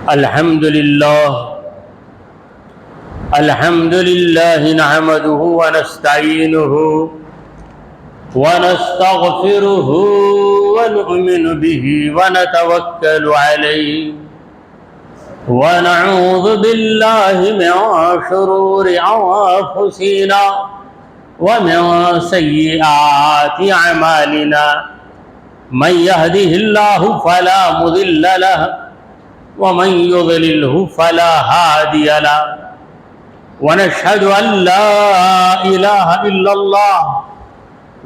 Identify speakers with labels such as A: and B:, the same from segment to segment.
A: الحمد لله نحمده ونستعينه ونستغفره ونؤمن به ونتوكل عليه ونعوذ بالله من شرور أنفسنا ومن سيئات أعمالنا من يهده الله فلا مضل له ومن يضلله فلا هادي له ونشهد أن لا إله إلا الله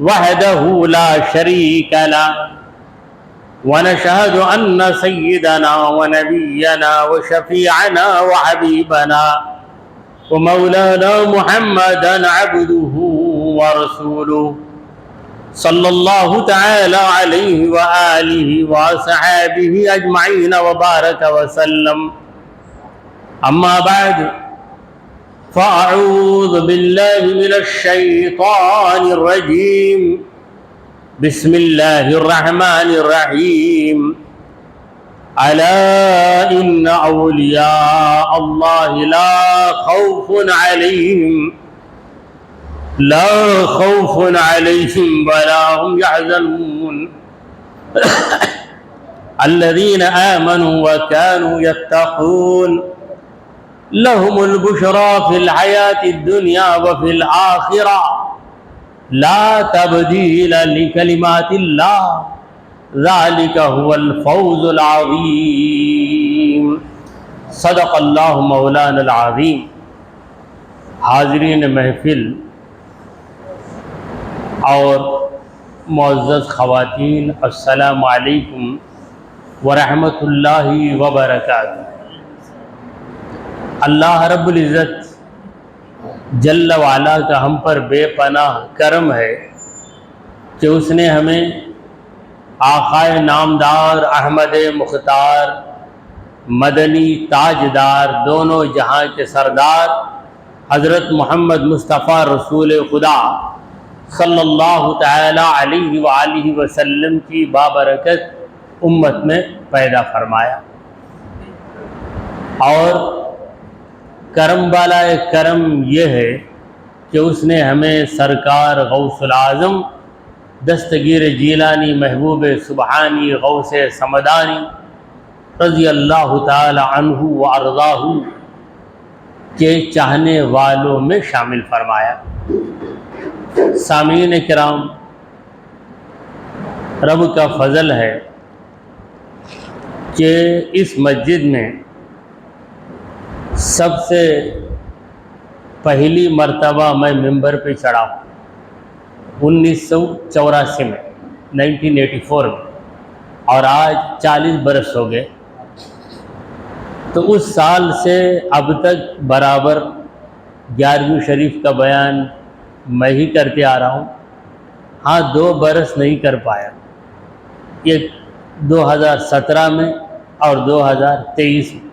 A: وحده لا شريك له ونشهد أن سيدنا ونبينا وشفيعنا وحبيبنا ومولانا محمدا عبده ورسوله صلى الله تعالى عليه وآله وصحابه أجمعين وبارك وسلم. أما بعد فأعوذ بالله من الشيطان الرجيم. بسم الله الرحمن الرحيم. ألا إن أولياء الله لا خوف عليهم ولا هم يحزنون الذين آمنوا وكانوا يتقون لهم البشرى في الحياة الدنيا وفي الآخرة لا تبديل لكلمات الله ذلك هو الفوز العظيم. صدق اللہ مولانا العظیم. حاضرین محفل اور معزز خواتین، السلام علیکم ورحمۃ اللہ وبرکاتہ. اللہ رب العزت جل وعلا کا ہم پر بے پناہ کرم ہے کہ اس نے ہمیں آقائے نامدار احمد مختار مدنی تاجدار دونوں جہاں کے سردار حضرت محمد مصطفیٰ رسول خدا صلی اللہ تعالی علیہ وآلہ وسلم کی بابرکت امت میں پیدا فرمایا، اور کرم والا کرم یہ ہے کہ اس نے ہمیں سرکار غوث العظم دستگیر جیلانی محبوب سبحانی غوث سمدانی رضی اللہ تعالی عنہ وارضاہ کے چاہنے والوں میں شامل فرمایا. سامعین کرام، رب کا فضل ہے کہ اس مسجد میں سب سے پہلی مرتبہ میں ممبر پہ چڑھا ہوں 1984 میں 1984 میں، اور آج 40 برس ہو گئے. تو اس سال سے اب تک برابر 11ویں شریف کا بیان میں ہی کرتے آ رہا ہوں. ہاں 2 برس نہیں کر پایا، ایک 2017 میں اور 2023 میں،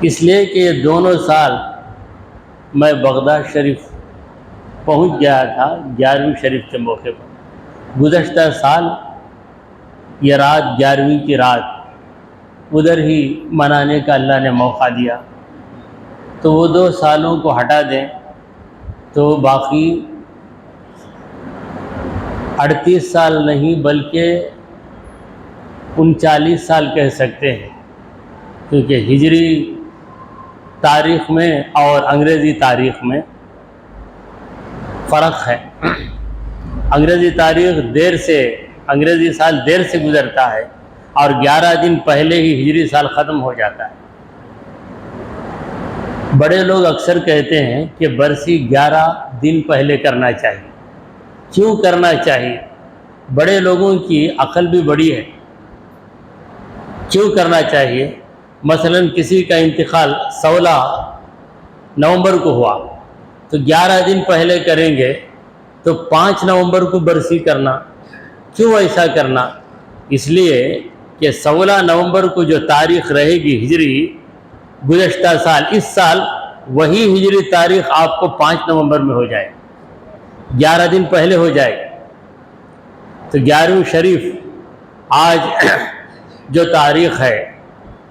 A: اس لیے کہ یہ دونوں سال میں بغداد شریف پہنچ گیا تھا 11ویں شریف کے موقع پر. گزشتہ سال یہ رات 11ویں کی رات ادھر ہی منانے کا اللہ نے موقع دیا، تو وہ 2 سالوں کو ہٹا دیں تو باقی 38 سال نہیں بلکہ 39 سال کہہ سکتے ہیں، کیونکہ ہجری تاریخ میں اور انگریزی تاریخ میں فرق ہے. انگریزی تاریخ انگریزی سال دیر سے گزرتا ہے اور 11 دن پہلے ہی ہجری سال ختم ہو جاتا ہے. بڑے لوگ اکثر کہتے ہیں کہ برسی 11 دن پہلے کرنا چاہیے. کیوں کرنا چاہیے؟ بڑے لوگوں کی عقل بھی بڑی ہے. کیوں کرنا چاہیے؟ مثلا کسی کا انتقال 16 نومبر کو ہوا تو 11 دن پہلے کریں گے تو 5 نومبر کو برسی کرنا. کیوں ایسا کرنا؟ اس لیے کہ 16 نومبر کو جو تاریخ رہے گی ہجری گزشتہ سال، اس سال وہی ہجری تاریخ آپ کو 5 نومبر میں ہو جائے، 11 دن پہلے ہو جائے. تو 11ویں شریف آج جو تاریخ ہے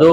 A: 2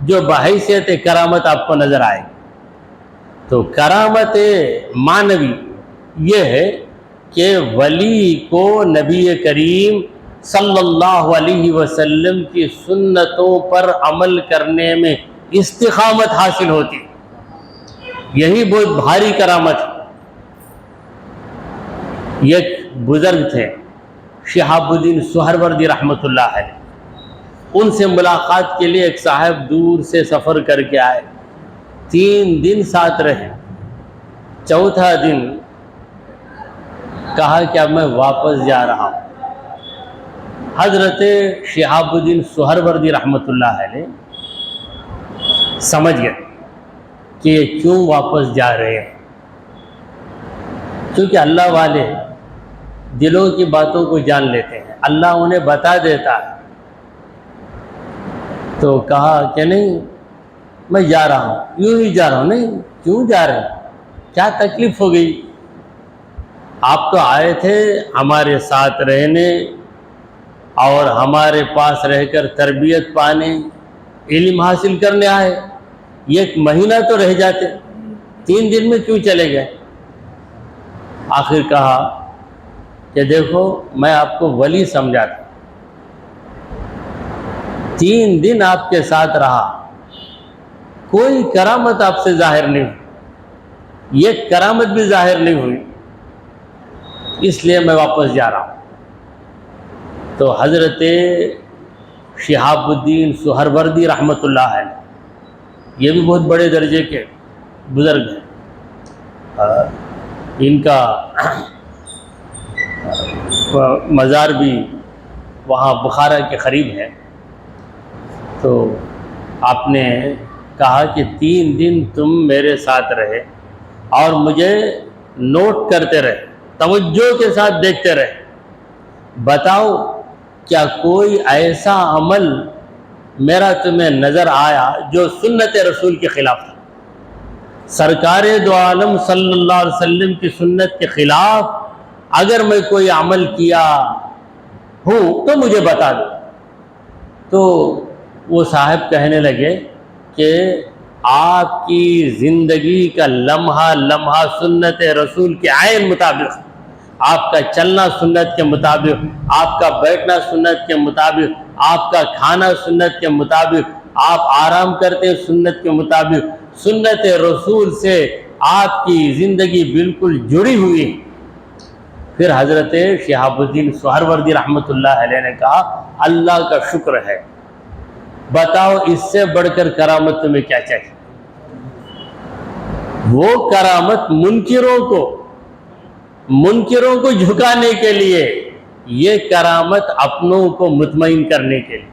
A: جو بحیثیت کرامت آپ کو نظر آئے. تو کرامت معنوی یہ ہے کہ ولی کو نبی کریم صلی اللہ علیہ وسلم کی سنتوں پر عمل کرنے میں استقامت حاصل ہوتی. یہی بہت بھاری کرامت ہے. ایک بزرگ تھے شہاب الدین سہروردی رحمۃ اللہ علیہ. ان سے ملاقات کے لیے ایک صاحب دور سے سفر کر کے آئے. 3 دن ساتھ رہے. چوتھا دن کہا کہ اب میں واپس جا رہا ہوں. حضرت شہاب الدین سہروردی رحمۃ اللہ علیہ سمجھ گئے کہ یہ کیوں واپس جا رہے ہیں. کیونکہ اللہ والے دلوں کی باتوں کو جان لیتے ہیں، اللہ انہیں بتا دیتا ہے. تو کہا کہ نہیں میں جا رہا ہوں، یوں ہی جا رہا ہوں. نہیں، کیوں جا رہے ہیں؟ کیا تکلیف ہو گئی؟ آپ تو آئے تھے ہمارے ساتھ رہنے اور ہمارے پاس رہ کر تربیت پانے، علم حاصل کرنے آئے. 1 مہینہ تو رہ جاتے، 3 دن میں کیوں چلے گئے؟ آخر کہا کہ دیکھو میں آپ کو ولی سمجھا تھا، 3 دن آپ کے ساتھ رہا، کوئی کرامت آپ سے ظاہر نہیں ہوئی، یہ کرامت بھی ظاہر نہیں ہوئی، اس لیے میں واپس جا رہا ہوں. تو حضرت شہاب الدین سہروردی رحمۃ اللہ علیہ یہ بھی بہت بڑے درجے کے بزرگ ہیں. ان کا مزار بھی وہاں بخارا کے قریب ہے. تو آپ نے کہا کہ 3 دن تم میرے ساتھ رہے اور مجھے نوٹ کرتے رہے، توجہ کے ساتھ دیکھتے رہے. بتاؤ کیا کوئی ایسا عمل میرا تمہیں نظر آیا جو سنت رسول کے خلاف تھا؟ سرکار دو عالم صلی اللہ علیہ وسلم کی سنت کے خلاف اگر میں کوئی عمل کیا ہوں تو مجھے بتا دو. تو وہ صاحب کہنے لگے کہ آپ کی زندگی کا لمحہ لمحہ سنت رسول کے عین مطابق، آپ کا چلنا سنت کے مطابق، آپ کا بیٹھنا سنت کے مطابق، آپ کا کھانا سنت کے مطابق، آپ آرام کرتے سنت کے مطابق، سنت رسول سے آپ کی زندگی بالکل جڑی ہوئی. پھر حضرت شہاب الدین سہروردی رحمۃ اللہ علیہ نے کہا اللہ کا شکر ہے، بتاؤ اس سے بڑھ کر کرامت تمہیں کیا چاہیے؟ وہ کرامت منکروں کو جھکانے کے لیے، یہ کرامت اپنوں کو مطمئن کرنے کے لیے.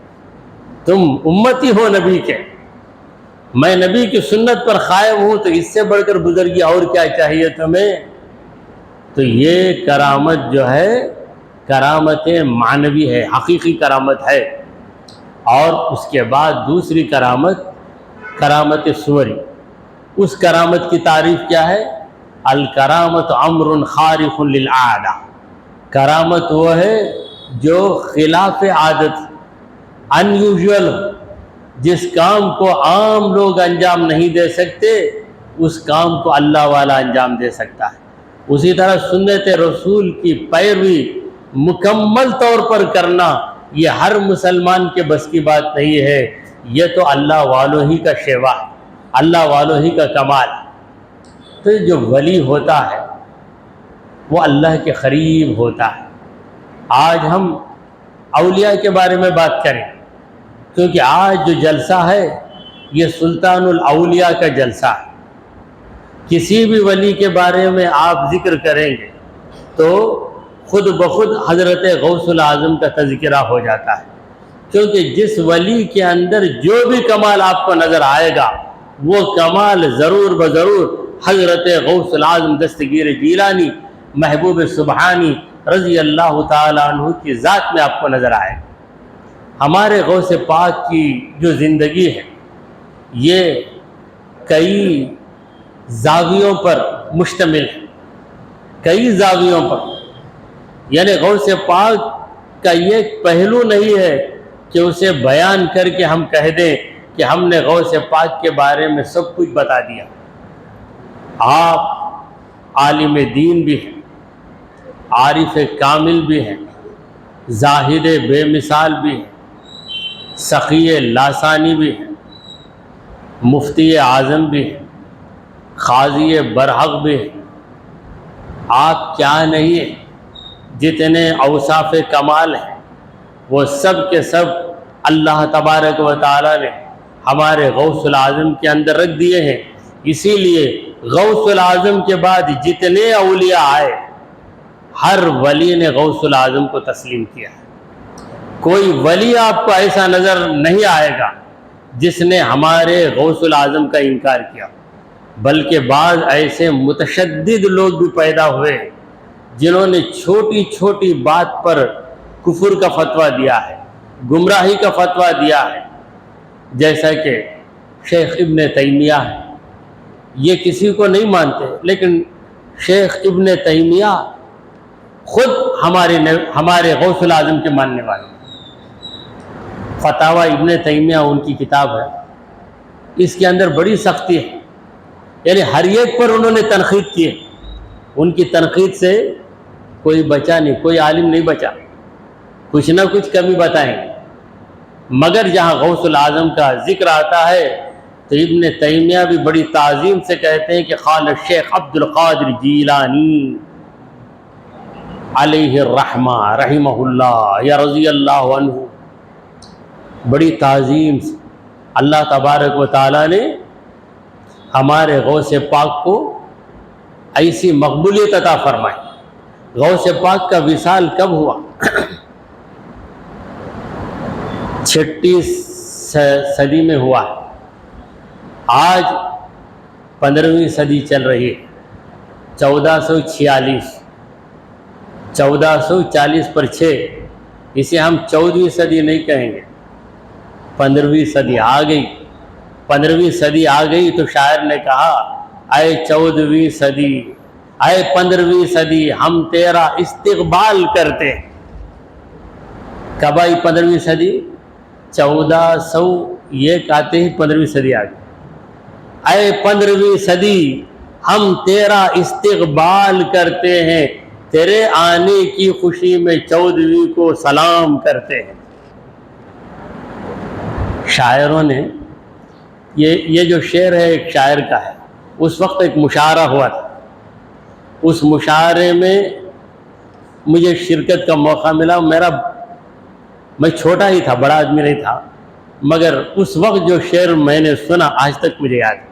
A: تم امتی ہو نبی کے، میں نبی کی سنت پر قائم ہوں، تو اس سے بڑھ کر بزرگی اور کیا چاہیے تمہیں؟ تو یہ کرامت جو ہے کرامت معنوی ہے، حقیقی کرامت ہے. اور اس کے بعد دوسری کرامت سوری. اس کرامت کی تعریف کیا ہے؟ الکرامت امر خارق للعادہ. کرامت وہ ہے جو خلاف عادت، ان یوزول، جس کام کو عام لوگ انجام نہیں دے سکتے اس کام کو اللہ والا انجام دے سکتا ہے. اسی طرح سنت رسول کی پیروی مکمل طور پر کرنا یہ ہر مسلمان کے بس کی بات نہیں ہے، یہ تو اللہ والوں ہی کا شیوا ہے، اللہ والوں ہی کا کمال. تو جو ولی ہوتا ہے وہ اللہ کے قریب ہوتا ہے. آج ہم اولیاء کے بارے میں بات کریں کیونکہ آج جو جلسہ ہے یہ سلطان الاولیاء کا جلسہ ہے. کسی بھی ولی کے بارے میں آپ ذکر کریں گے تو خود بخود حضرت غوث العظم کا تذکرہ ہو جاتا ہے، کیونکہ جس ولی کے اندر جو بھی کمال آپ کو نظر آئے گا وہ کمال ضرور بضرور حضرت غوث العظم دستگیر جیلانی محبوب سبحانی رضی اللہ تعالیٰ عنہ کی ذات میں آپ کو نظر آئے. ہمارے غوث پاک کی جو زندگی ہے یہ کئی زاویوں پر مشتمل ہے، کئی زاویوں پر. یعنی غوث پاک کا یہ پہلو نہیں ہے کہ اسے بیان کر کے ہم کہہ دیں کہ ہم نے غوث پاک کے بارے میں سب کچھ بتا دیا. آپ عالم دین بھی ہیں، عارف کامل بھی ہیں، زاہد بے مثال بھی ہیں، سخی لاسانی بھی ہیں، مفتی اعظم بھی ہیں، قاضی برحق بھی ہیں. آپ کیا نہیں ہیں، جتنے اوصاف کمال ہیں وہ سب کے سب اللہ تبارک و تعالی نے ہمارے غوث العظم کے اندر رکھ دیے ہیں. اسی لیے غوث العظم کے بعد جتنے اولیاء آئے ہر ولی نے غوث العظم کو تسلیم کیا ہے. کوئی ولی آپ کو ایسا نظر نہیں آئے گا جس نے ہمارے غوث العظم کا انکار کیا، بلکہ بعض ایسے متشدد لوگ بھی پیدا ہوئے جنہوں نے چھوٹی چھوٹی بات پر کفر کا فتویٰ دیا ہے، گمراہی کا فتویٰ دیا ہے. جیسا کہ شیخ ابن تیمیہ ہے، یہ کسی کو نہیں مانتے، لیکن شیخ ابن تیمیہ خود ہمارے غوث العظم کے ماننے والے. فتاوی ابن تیمیہ ان کی کتاب ہے، اس کے اندر بڑی سختی ہے، یعنی ہر ایک پر انہوں نے تنقید کی ہے. ان کی تنقید سے کوئی بچا نہیں، کوئی عالم نہیں بچا، کچھ نہ کچھ کمی بتائیں گے. مگر جہاں غوث العظم کا ذکر آتا ہے تو ابن تیمیہ بھی بڑی تعظیم سے کہتے ہیں کہ قال الشیخ عبد القادر جیلانی علیہ الرحمہ رحمہ اللہ یا رضی اللہ عنہ. بڑی تعظیم سے اللہ تبارک و تعالیٰ نے ہمارے غوث پاک کو ایسی مقبولیت عطا فرمائی. غوث پاک کا وصال کب ہوا؟ 6 صدی میں ہوا ہے. آج 15ویں صدی چل رہی ہے، 1446. 1440 پر 6، اسے ہم 14ویں صدی نہیں کہیں گے، 15ویں صدی آ گئی. 15ویں صدی آ گئی تو شاعر نے کہا اے 14ویں صدی، اے 15ویں صدی ہم تیرا استقبال کرتے. کب آئی 15ویں صدی؟ 1401 آتے ہی 15ویں صدی آ گئی. اے 15ویں صدی ہم تیرا استقبال کرتے ہیں، تیرے آنے کی خوشی میں 14ویں کو سلام کرتے ہیں. شاعروں نے یہ جو شعر ہے ایک شاعر کا ہے. اس وقت ایک مشاعرہ ہوا تھا، اس مشاعرے میں مجھے شرکت کا موقع ملا. میں چھوٹا ہی تھا، بڑا آدمی نہیں تھا، مگر اس وقت جو شعر میں نے سنا آج تک مجھے یاد ہے.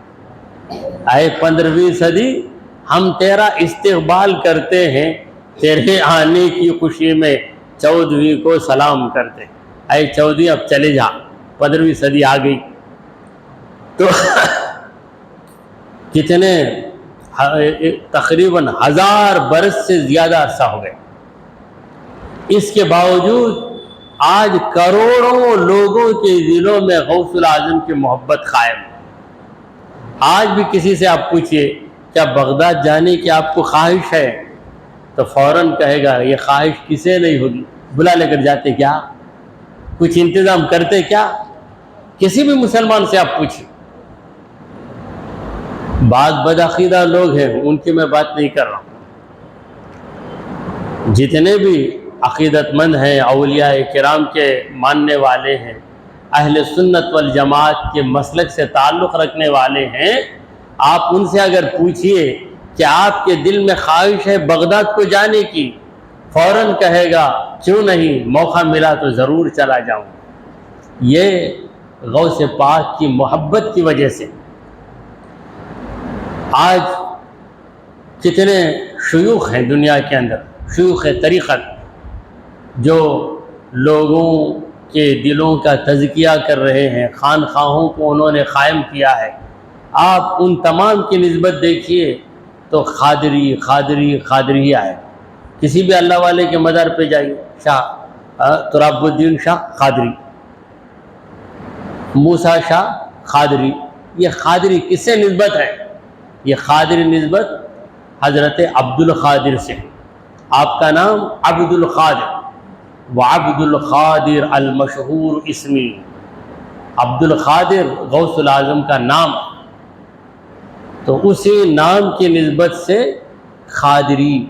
A: اے 15ویں صدی ہم تیرا استقبال کرتے ہیں، تیرے آنے کی خوشی میں 14ویں کو سلام کرتے. اے 14ویں اب چلے جا، 15ویں صدی آ گئی. تو کتنے تقریباً 1000 برس سے زیادہ عرصہ ہو گئے. اس کے باوجود آج کروڑوں لوگوں کے دلوں میں غوث العظم کی محبت قائم ہے. آج بھی کسی سے آپ پوچھئے کیا بغداد جانے کی آپ کو خواہش ہے تو فوراً کہے گا یہ خواہش کسے نہیں ہوگی. بلا لے کر جاتے کیا؟ کچھ انتظام کرتے کیا؟ کسی بھی مسلمان سے آپ پوچھیں. بعض بدعقیدہ لوگ ہیں، ان کی میں بات نہیں کر رہا ہوں. جتنے بھی عقیدت مند ہیں، اولیاء کرام کے ماننے والے ہیں، اہل سنت والجماعت کے مسلک سے تعلق رکھنے والے ہیں، آپ ان سے اگر پوچھئے کہ آپ کے دل میں خواہش ہے بغداد کو جانے کی، فوراً کہے گا کیوں نہیں، موقع ملا تو ضرور چلا جاؤں. یہ غوث پاک کی محبت کی وجہ سے. آج کتنے شیوخ ہیں دنیا کے اندر، شیوخ طریقت، جو لوگوں کے دلوں کا تزکیہ کر رہے ہیں، خانخواہوں کو انہوں نے قائم کیا ہے. آپ ان تمام کی نسبت دیکھیے تو قادری قادری قادری ہی آئے. کسی بھی اللہ والے کے مدار پہ جائیے، شاہ تراب الدین شاہ قادری، موسیٰ شاہ قادری. یہ قادری کس سے نسبت ہے؟ یہ قادری نسبت حضرت عبد القادر سے. آپ کا نام عبد القادر، وعبد القادر المشہور اسمی. عبد القادر غوث العظم کا نام، تو اسی نام کی نسبت سے قادری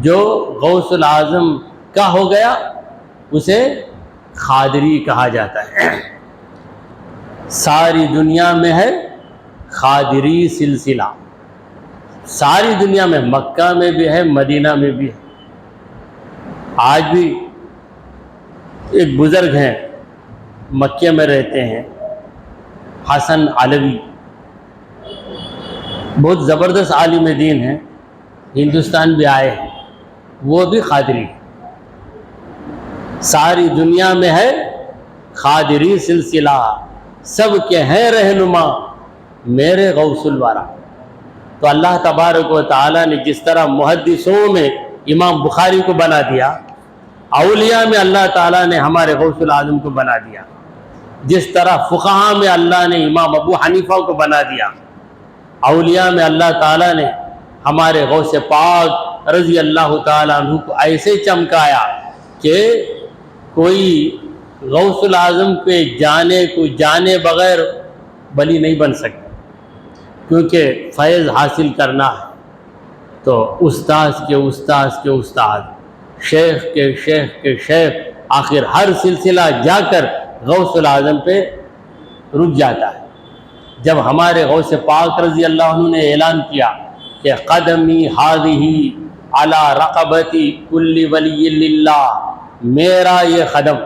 A: جو غوث العظم کا ہو گیا اسے قادری کہا جاتا ہے۔ ساری دنیا میں ہے قادری سلسلہ، ساری دنیا میں، مکہ میں بھی ہے، مدینہ میں بھی ہے۔ آج بھی ایک بزرگ ہیں، مکہ میں رہتے ہیں، حسن علوی، بہت زبردست عالم دین ہیں، ہندوستان بھی آئے ہیں، وہ بھی قادری ہیں۔ ساری دنیا میں ہے قادری سلسلہ، سب کے ہیں رہنما میرے غوث الورا۔ تو اللہ تبارک و تعالیٰ نے جس طرح محدثوں میں امام بخاری کو بنا دیا، اولیاء میں اللہ تعالیٰ نے ہمارے غوث العظم کو بنا دیا، جس طرح فقہاء میں اللہ نے امام ابو حنیفہ کو بنا دیا، اولیاء میں اللہ تعالیٰ نے ہمارے غوث پاک رضی اللہ تعالیٰ عنہ کو ایسے چمکایا کہ کوئی غوث العظم پہ جانے بغیر ولی نہیں بن سکتا، کیونکہ فیض حاصل کرنا ہے تو استاذ کے استاذ کے استاد، شیخ کے شیخ کے شیخ، آخر ہر سلسلہ جا کر غوث العظم پہ رک جاتا ہے۔ جب ہمارے غوث پاک رضی اللہ عنہ نے اعلان کیا کہ قدمی ہذہ علی رقبتی کل ولی للہ، میرا یہ قدم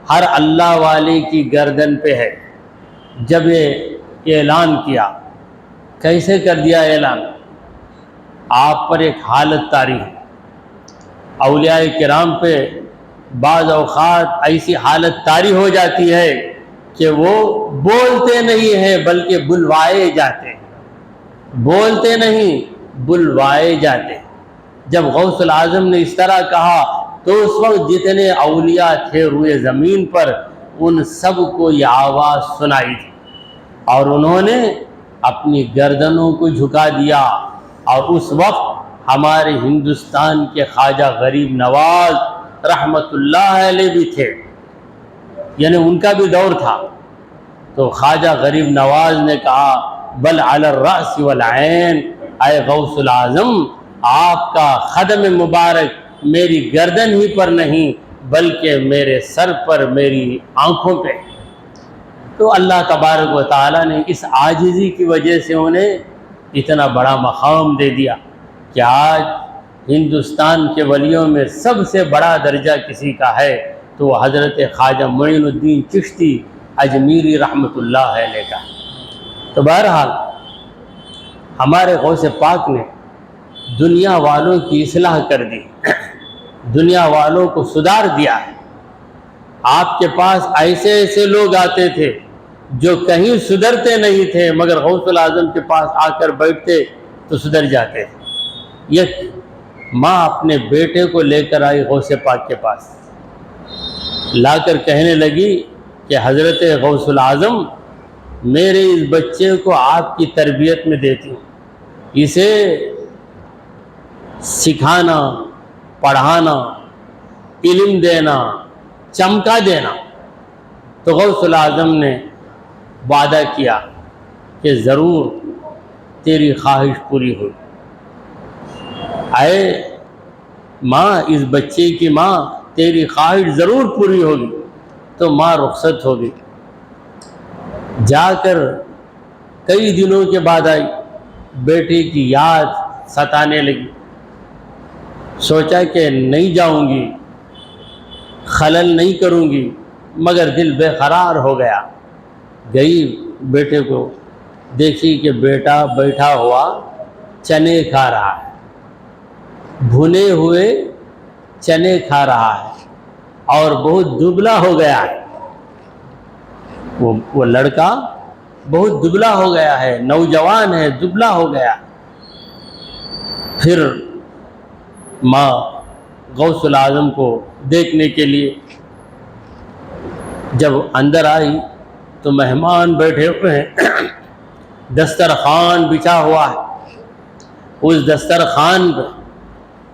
A: ہر اللہ والے کی گردن پہ ہے، جب یہ اعلان کیا، کیسے کر دیا اعلان؟ آپ پر ایک حالت طاری ہے۔ اولیاء کرام پہ بعض اوقات ایسی حالت طاری ہو جاتی ہے کہ وہ بولتے نہیں ہیں بلکہ بلوائے جاتے ہیں، بولتے نہیں بلوائے جاتے ہیں۔ جب غوث العظم نے اس طرح کہا تو اس وقت جتنے اولیاء تھے روئے زمین پر ان سب کو یہ آواز سنائی تھی، اور انہوں نے اپنی گردنوں کو جھکا دیا۔ اور اس وقت ہمارے ہندوستان کے خواجہ غریب نواز رحمت اللہ علیہ بھی تھے، یعنی ان کا بھی دور تھا۔ تو خواجہ غریب نواز نے کہا بل علی الرأس والعین، اے غوث العظم آپ کا قدم مبارک میری گردن ہی پر نہیں بلکہ میرے سر پر، میری آنکھوں پہ۔ تو اللہ تبارک و تعالیٰ نے اس عاجزی کی وجہ سے انہیں اتنا بڑا مقام دے دیا کہ آج ہندوستان کے ولیوں میں سب سے بڑا درجہ کسی کا ہے تو وہ حضرت خواجہ معین الدین چشتی اجمیری رحمۃ اللہ علیہ کا۔ تو بہرحال ہمارے غوث پاک نے دنیا والوں کی اصلاح کر دی، دنیا والوں کو سدھار دیا ہے۔ آپ کے پاس ایسے ایسے لوگ آتے تھے جو کہیں سدھرتے نہیں تھے، مگر غوث العظم کے پاس آ کر بیٹھتے تو سدھر جاتے تھے۔ ایک ماں اپنے بیٹے کو لے کر آئی غوث پاک کے پاس، لا کر کہنے لگی کہ حضرت غوث العظم میرے اس بچے کو آپ کی تربیت میں دیتی ہوں، اسے سکھانا، پڑھانا، علم دینا، چمکا دینا۔ تو غوث العظم نے وعدہ کیا کہ ضرور تیری خواہش پوری ہوگی۔ اے ماں، اس بچے کی ماں، تیری خواہش ضرور پوری ہوگی۔ تو ماں رخصت ہو گئی، جا کر کئی دنوں کے بعد آئی، بیٹے کی یاد ستانے لگی، سوچا کہ نہیں جاؤں گی، خلل نہیں کروں گی، مگر دل بے قرار ہو گیا۔ گئی، بیٹے کو دیکھی کہ بیٹا بیٹھا ہوا چنے کھا رہا ہے، بھنے ہوئے چنے کھا رہا ہے اور بہت دبلا ہو گیا ہے۔ وہ لڑکا بہت دبلا ہو گیا ہے، نوجوان ہے، دبلا ہو گیا۔ پھر ماں غوث العظم کو دیکھنے کے لیے جب اندر آئی تو مہمان بیٹھے ہوئے ہیں، دسترخوان بچھا ہوا ہے، اس دسترخوان پہ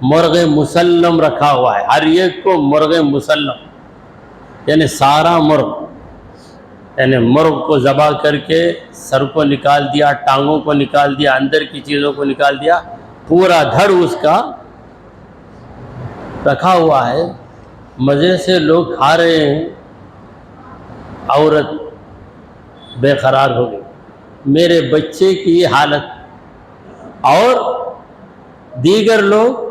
A: مرغ مسلم رکھا ہوا ہے، ہر ایک کو مرغ مسلم، یعنی سارا مرغ یعنی مرغ کو ذبح کر کے سر کو نکال دیا، ٹانگوں کو نکال دیا، اندر کی چیزوں کو نکال دیا، پورا دھڑ اس کا رکھا ہوا ہے، مزے سے لوگ کھا رہے ہیں، عورت بے قرار ہو گئی، میرے بچے کی یہ حالت، اور دیگر لوگ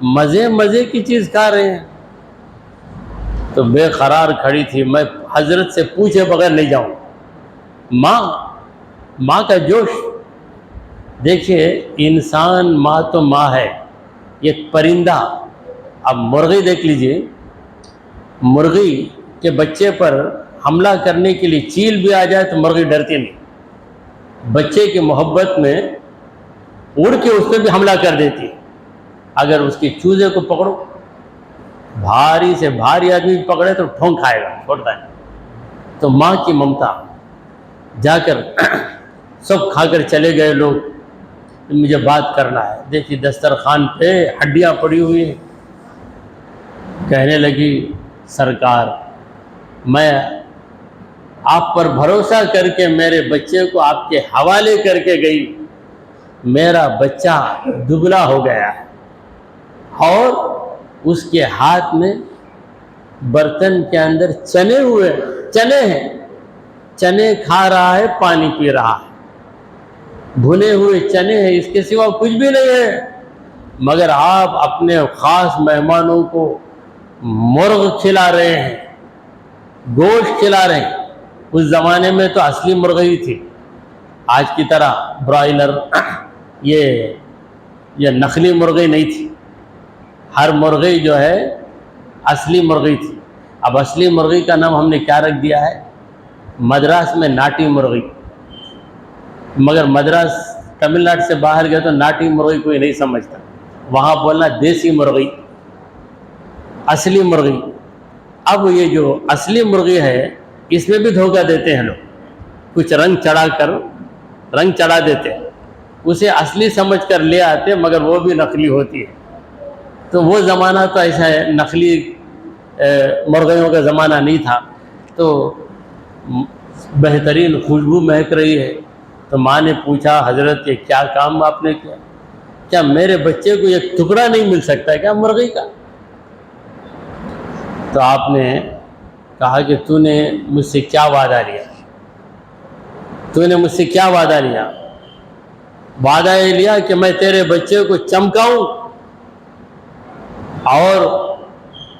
A: مزے کی چیز کھا رہے ہیں، تو بے قرار کھڑی تھی۔ میں حضرت سے پوچھے بغیر نہیں جاؤں، ماں کا جوش دیکھیے، انسان ماں تو ماں ہے، یہ پرندہ، اب مرغی دیکھ لیجئے، مرغی کے بچے پر حملہ کرنے کے لیے چیل بھی آ جائے تو مرغی ڈرتی نہیں، بچے کی محبت میں اڑ کے اس پہ بھی حملہ کر دیتی ہے۔ اگر اس کی چوزے کو پکڑو، بھاری سے بھاری آدمی پکڑے تو ٹھونک کھائے گا، چھوڑتا ہے۔ تو ماں کی ممتا، جا کر سب کھا کر چلے گئے لوگ، مجھے بات کرنا ہے، دیکھی دسترخوان پہ ہڈیاں پڑی ہوئی ہیں، کہنے لگی سرکار میں آپ پر بھروسہ کر کے میرے بچے کو آپ کے حوالے کر کے گئی، میرا بچہ دبلا ہو گیا ہے، اور اس کے ہاتھ میں برتن کے اندر چنے ہیں، چنے کھا رہا ہے، پانی پی رہا ہے، بھنے ہوئے چنے ہیں، اس کے سوا کچھ بھی نہیں ہے، مگر آپ اپنے خاص مہمانوں کو مرغ کھلا رہے ہیں، گوشت کھلا رہے ہیں۔ اس زمانے میں تو اصلی مرغی تھی، آج کی طرح برائلر یہ نقلی مرغی نہیں تھی، ہر مرغی جو ہے اصلی مرغی تھی۔ اب اصلی مرغی کا نام ہم نے کیا رکھ دیا ہے؟ مدراس میں ناٹی مرغی، مگر مدراس تمل ناڈو سے باہر گئے تو ناٹی مرغی کوئی نہیں سمجھتا، وہاں بولنا دیسی مرغی، اصلی مرغی۔ اب یہ جو اصلی مرغی ہے اس میں بھی دھوکہ دیتے ہیں لوگ، کچھ رنگ چڑھا دیتے ہیں، اسے اصلی سمجھ کر لے آتے، مگر وہ بھی نقلی ہوتی ہے۔ تو وہ زمانہ تو ایسا ہے، نقلی مرغیوں کا زمانہ نہیں تھا، تو بہترین خوشبو مہک رہی ہے، تو ماں نے پوچھا حضرت یہ کیا کام آپ نے کیا؟ کیا میرے بچے کو ایک ٹکڑا نہیں مل سکتا ہے کیا مرغی کا؟ تو آپ نے کہا کہ تو نے مجھ سے کیا وعدہ لیا؟ تو نے مجھ سے کیا وعدہ لیا؟ وعدہ یہ لیا کہ میں تیرے بچے کو چمکاؤں اور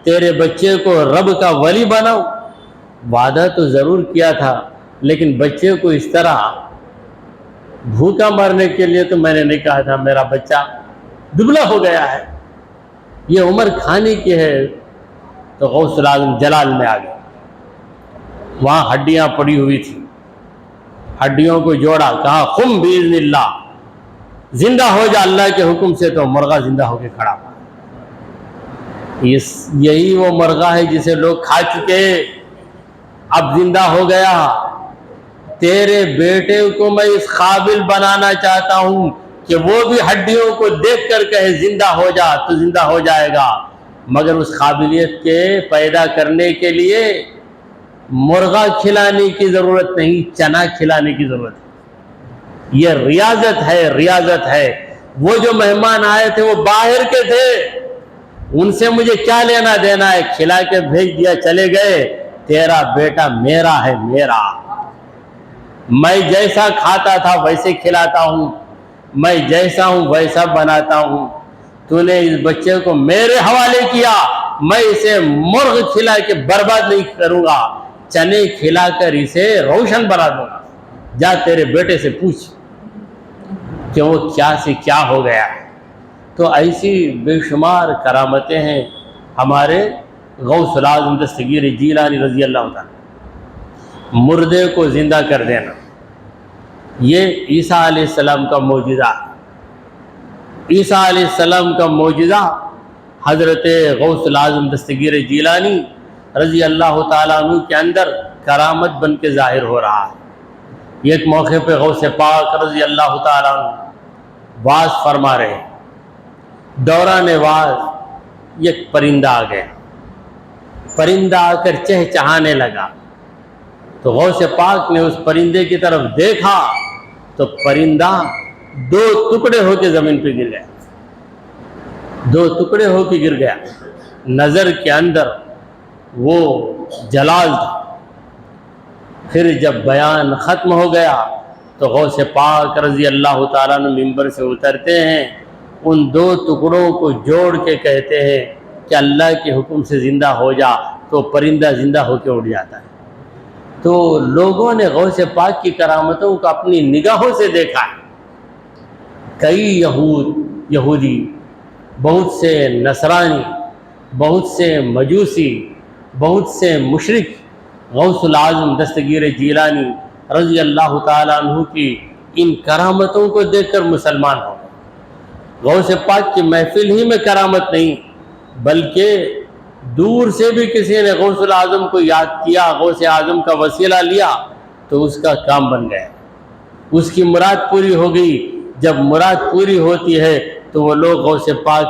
A: تیرے بچے کو رب کا ولی بناؤں۔ وعدہ تو ضرور کیا تھا، لیکن بچے کو اس طرح بھوکا مارنے کے لیے تو میں نے نہیں کہا تھا، میرا بچہ دبلا ہو گیا ہے، یہ عمر کھانے کی ہے۔ تو غوث العظم جلال میں آ گیا، وہاں ہڈیاں پڑی ہوئی تھی، ہڈیوں کو جوڑا، کہا قم باذن اللہ، زندہ ہو جا اللہ کے حکم سے، تو مرغہ زندہ ہو کے کھڑا ہوا۔ یہی وہ مرغہ ہے جسے لوگ کھا چکے، اب زندہ ہو گیا۔ تیرے بیٹے کو میں اس قابل بنانا چاہتا ہوں کہ وہ بھی ہڈیوں کو دیکھ کر کہے زندہ ہو جا، تو زندہ ہو جائے گا، مگر اس قابلیت کے پیدا کرنے کے لیے مرغہ کھلانے کی ضرورت نہیں، چنا کھلانے کی ضرورت ہے۔ یہ ریاضت ہے۔ وہ جو مہمان آئے تھے وہ باہر کے تھے، ان سے مجھے کیا لینا دینا ہے، کھلا کے بھیج دیا، چلے گئے۔ تیرا بیٹا میرا ہے، میرا، میں جیسا کھاتا تھا ویسے کھلاتا ہوں، میں جیسا ہوں ویسا بناتا ہوں۔ تو نے اس بچے کو میرے حوالے کیا، میں اسے مرغ کھلا کے برباد نہیں کروں گا، چنے کھلا کر اسے روشن بنا دوں گا۔ جا تیرے بیٹے سے پوچھ کہ وہ کیا سے کیا ہو گیا ہے۔ تو ایسی بے شمار کرامتیں ہیں ہمارے غوث العظم دستگیر جیلانی رضی اللہ تعالیٰ۔ مردے کو زندہ کر دینا یہ عیسیٰ علیہ السلام کا معجزہ ہے۔ عیسیٰ علیہ السلام کا معجزہ حضرت غوث العظم دستگیر جیلانی رضی اللہ تعالیٰ عنہ کے اندر کرامت بن کے ظاہر ہو رہا ہے۔ ایک موقع پہ غوث پاک رضی اللہ تعالیٰ عنہ واز فرما رہے ہیں، دوران واز ایک پرندہ آ گیا، پرندہ آ کر چہچہانے لگا، تو غوث پاک نے اس پرندے کی طرف دیکھا تو پرندہ 2 ٹکڑے ہو کے زمین پہ گر گیا، 2 ٹکڑے ہو کے گر گیا۔ نظر کے اندر وہ جلال تھا۔ پھر جب بیان ختم ہو گیا تو غوث پاک رضی اللہ تعالیٰ عنہ ممبر سے اترتے ہیں، ان 2 ٹکڑوں کو جوڑ کے کہتے ہیں کہ اللہ کے حکم سے زندہ ہو جا، تو پرندہ زندہ ہو کے اٹھ جاتا ہے۔ تو لوگوں نے غوث پاک کی کرامتوں کو اپنی نگاہوں سے دیکھا ہے۔ کئی یہودی، بہت سے نصرانی، بہت سے مجوسی، بہت سے مشرک غوث العظم دستگیر جیلانی رضی اللہ تعالیٰ عنہ کی ان کرامتوں کو دیکھ کر مسلمان ہو گئے۔ غوث پاک کی محفل ہی میں کرامت نہیں، بلکہ دور سے بھی کسی نے غوث العظم کو یاد کیا، غوث اعظم کا وسیلہ لیا تو اس کا کام بن گیا، اس کی مراد پوری ہو گئی۔ جب مراد پوری ہوتی ہے تو وہ لوگ غوث پاک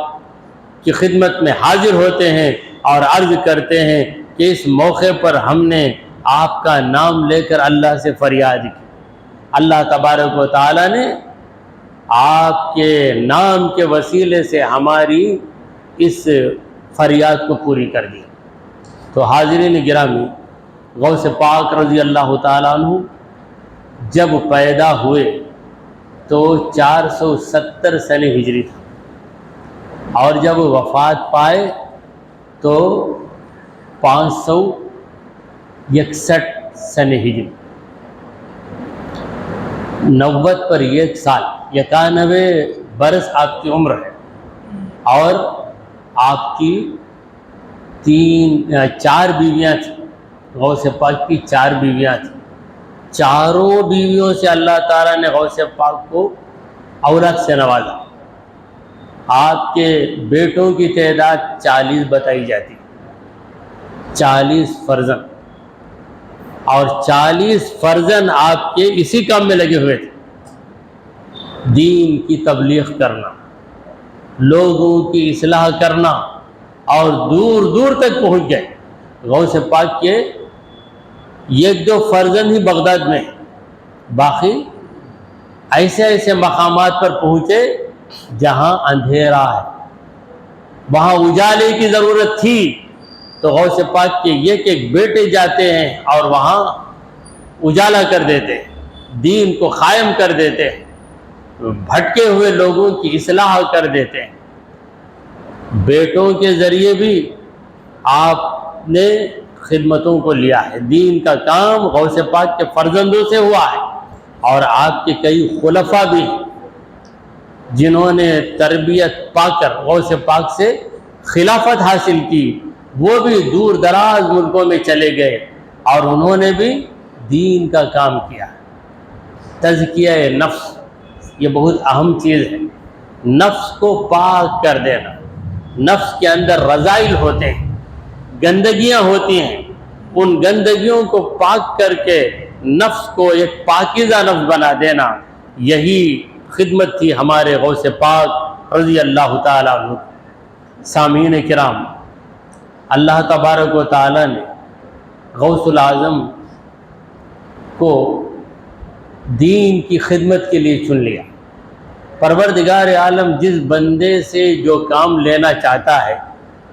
A: کی خدمت میں حاضر ہوتے ہیں اور عرض کرتے ہیں کہ اس موقع پر ہم نے آپ کا نام لے کر اللہ سے فریاد کی، اللہ تبارک و تعالیٰ نے آپ کے نام کے وسیلے سے ہماری اس فریاد کو پوری کر دی۔ تو حاضرین گرامی، غوث پاک رضی اللہ تعالیٰ عنہ جب پیدا ہوئے تو 470 سن ہجری تھا، اور جب وفات پائے تو 561 سن ہجری، 90 پر 1 سال، 91 برس آپ کی عمر ہے، اور آپ کی 4 بیویاں تھیں۔ غوث پاک کی 4 بیویاں تھیں، چاروں بیویوں سے اللہ تعالیٰ نے غوث پاک کو اولاد سے نوازا۔ آپ کے بیٹوں کی تعداد 40 بتائی جاتی، 40 فرزند، اور 40 فرزند آپ کے اسی کام میں لگے ہوئے تھے، دین کی تبلیغ کرنا، لوگوں کی اصلاح کرنا، اور دور دور تک پہنچ گئے۔ غوث پاک کے 1-2 فرزند ہی بغداد میں، باقی ایسے مقامات پر پہنچے جہاں اندھیرا ہے، وہاں اجالے کی ضرورت تھی، تو غوث پاک کے ایک بیٹے جاتے ہیں اور وہاں اجالا کر دیتے، دین کو قائم کر دیتے، بھٹکے ہوئے لوگوں کی اصلاح کر دیتے۔ بیٹوں کے ذریعے بھی آپ نے خدمتوں کو لیا ہے، دین کا کام غوث پاک کے فرزندوں سے ہوا ہے، اور آپ کے کئی خلفاء بھی ہیں جنہوں نے تربیت پا کر غوث پاک سے خلافت حاصل کی، وہ بھی دور دراز ملکوں میں چلے گئے اور انہوں نے بھی دین کا کام کیا۔ تزکیہ نفس یہ بہت اہم چیز ہے، نفس کو پاک کر دینا۔ نفس کے اندر رذائل ہوتے ہیں، گندگیاں ہوتی ہیں، ان گندگیوں کو پاک کر کے نفس کو ایک پاکیزہ نفس بنا دینا، یہی خدمت تھی ہمارے غوث پاک رضی اللہ تعالیٰ عنہ۔ سامعین کرام، اللہ تبارک و تعالیٰ نے غوث العظم کو دین کی خدمت کے لیے چن لیا۔ پروردگار عالم جس بندے سے جو کام لینا چاہتا ہے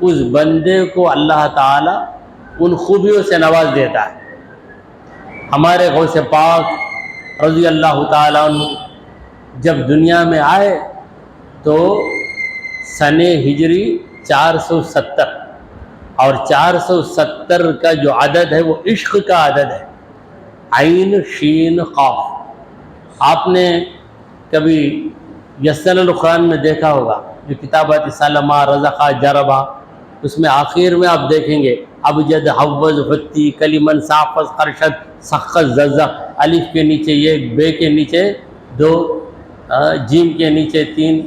A: اس بندے کو اللہ تعالیٰ ان خوبیوں سے نواز دیتا ہے۔ ہمارے غوث پاک رضی اللہ تعالیٰ عنہ جب دنیا میں آئے تو سن ہجری 470، اور 470 کا جو عدد ہے وہ عشق کا عدد ہے، عین شین قاف۔ آپ نے کبھی یسر القرآن میں دیکھا ہوگا، جو کتابات سلمہ رزقہ جربہ، اس میں آخر میں آپ دیکھیں گے ابجد حوض حتی کلیمن صافظ قرشد سخت ززق، الف کے نیچے 1، بے کے نیچے 2، جیم کے نیچے 3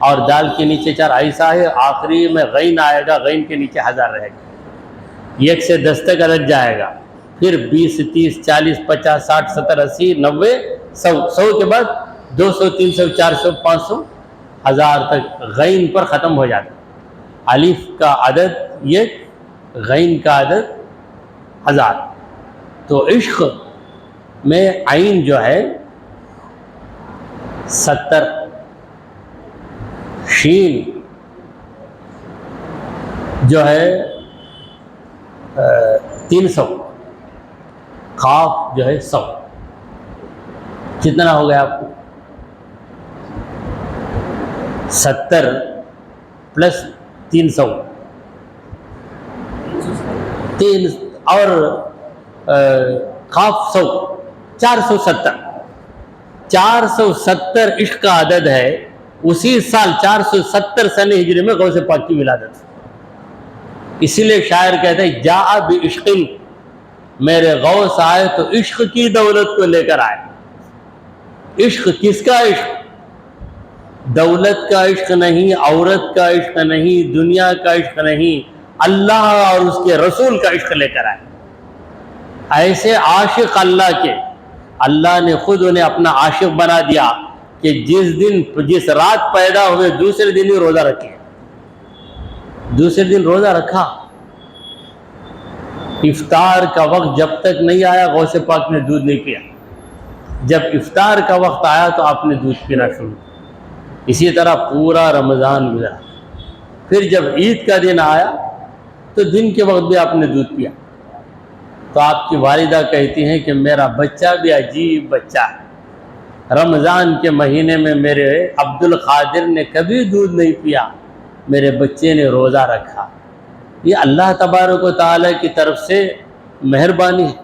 A: اور دال کے نیچے 4، ایسا ہے۔ آخری میں غین آئے گا، غین کے نیچے 1000 رہے گا، 1 سے 10 تک عدد جائے گا، پھر 20 30 40 50 60 70 80 90 100 کے بعد 200 300 400 500 1000 تک غین پر ختم ہو جاتا ہے۔ الف کا عدد 1، غین کا عدد 1000۔ تو عشق میں عین جو ہے 70، شین جو ہے 300، قاف جو ہے 100. کتنا ہو گیا آپ کو؟ 70 پلس 300 3 اور قاف 100، 470. 470 عشق کا عدد ہے. اسی سال 470 سن ہجری میں غوث پاک کی ولادت. اسی لیے شاعر کہتے ہیں جاء بعشق، میرے غوث آئے تو عشق کی دولت کو لے کر آئے. عشق کس کا عشق؟ دولت کا عشق نہیں، عورت کا عشق نہیں، دنیا کا عشق نہیں، اللہ اور اس کے رسول کا عشق لے کر آئے. ایسے عاشق اللہ کے، اللہ نے خود انہیں اپنا عاشق بنا دیا کہ جس رات پیدا ہوئے دوسرے دن ہی روزہ رکھے. دوسرے دن روزہ رکھا. افطار کا وقت جب تک نہیں آیا غوث پاک نے دودھ نہیں پیا. جب افطار کا وقت آیا تو آپ نے دودھ پینا شروع. اسی طرح پورا رمضان گزرا. پھر جب عید کا دن آیا تو دن کے وقت بھی آپ نے دودھ پیا. تو آپ کی والدہ کہتی ہیں کہ میرا بچہ بھی عجیب بچہ ہے. رمضان کے مہینے میں میرے عبد القادر نے کبھی دودھ نہیں پیا، میرے بچے نے روزہ رکھا. یہ اللہ تبارک و تعالیٰ کی طرف سے مہربانی ہے.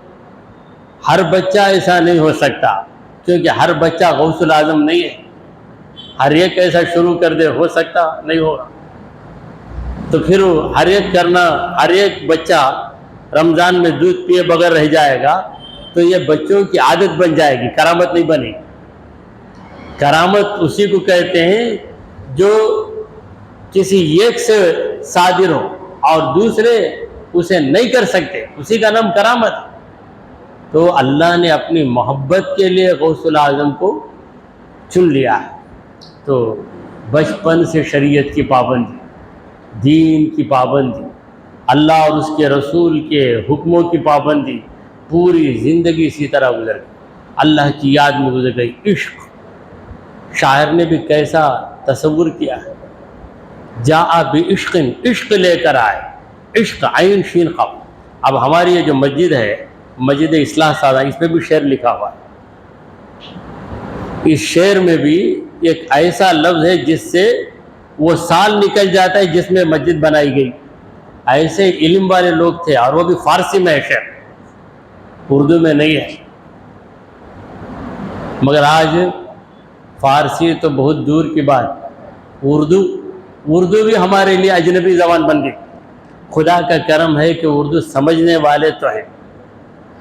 A: ہر بچہ ایسا نہیں ہو سکتا، کیونکہ ہر بچہ غوث الاعظم نہیں ہے. ہر ایک ایسا شروع کر دے، ہو سکتا نہیں ہوگا. تو پھر ہر ایک بچہ رمضان میں دودھ پیے بغیر رہ جائے گا تو یہ بچوں کی عادت بن جائے گی، کرامت نہیں بنے گی. کرامت اسی کو کہتے ہیں جو کسی ایک سے صادر ہو اور دوسرے اسے نہیں کر سکتے، اسی کا نام کرامت ہے. تو اللہ نے اپنی محبت کے لیے غوث الاعظم کو چن لیا ہے. تو بچپن سے شریعت کی پابندی، دین کی پابندی، اللہ اور اس کے رسول کے حکموں کی پابندی، پوری زندگی اسی طرح گزر گئی، اللہ کی یاد میں گزر گئی. عشق شاعر نے بھی کیسا تصور کیا ہے. جاء بعشق، عشق لے کر آئے. عشق عین شین قاف. اب ہماری یہ جو مسجد ہے، مسجد اصلاح سازہ، اس میں بھی شعر لکھا ہوا ہے. اس شعر میں بھی ایک ایسا لفظ ہے جس سے وہ سال نکل جاتا ہے جس میں مسجد بنائی گئی. ایسے علم والے لوگ تھے، اور وہ بھی فارسی میں ہے شعر، اردو میں نہیں ہے. مگر آج فارسی تو بہت دور کی بات، اردو بھی ہمارے لیے اجنبی زبان بن گئی. خدا کا کرم ہے کہ اردو سمجھنے والے تو ہیں،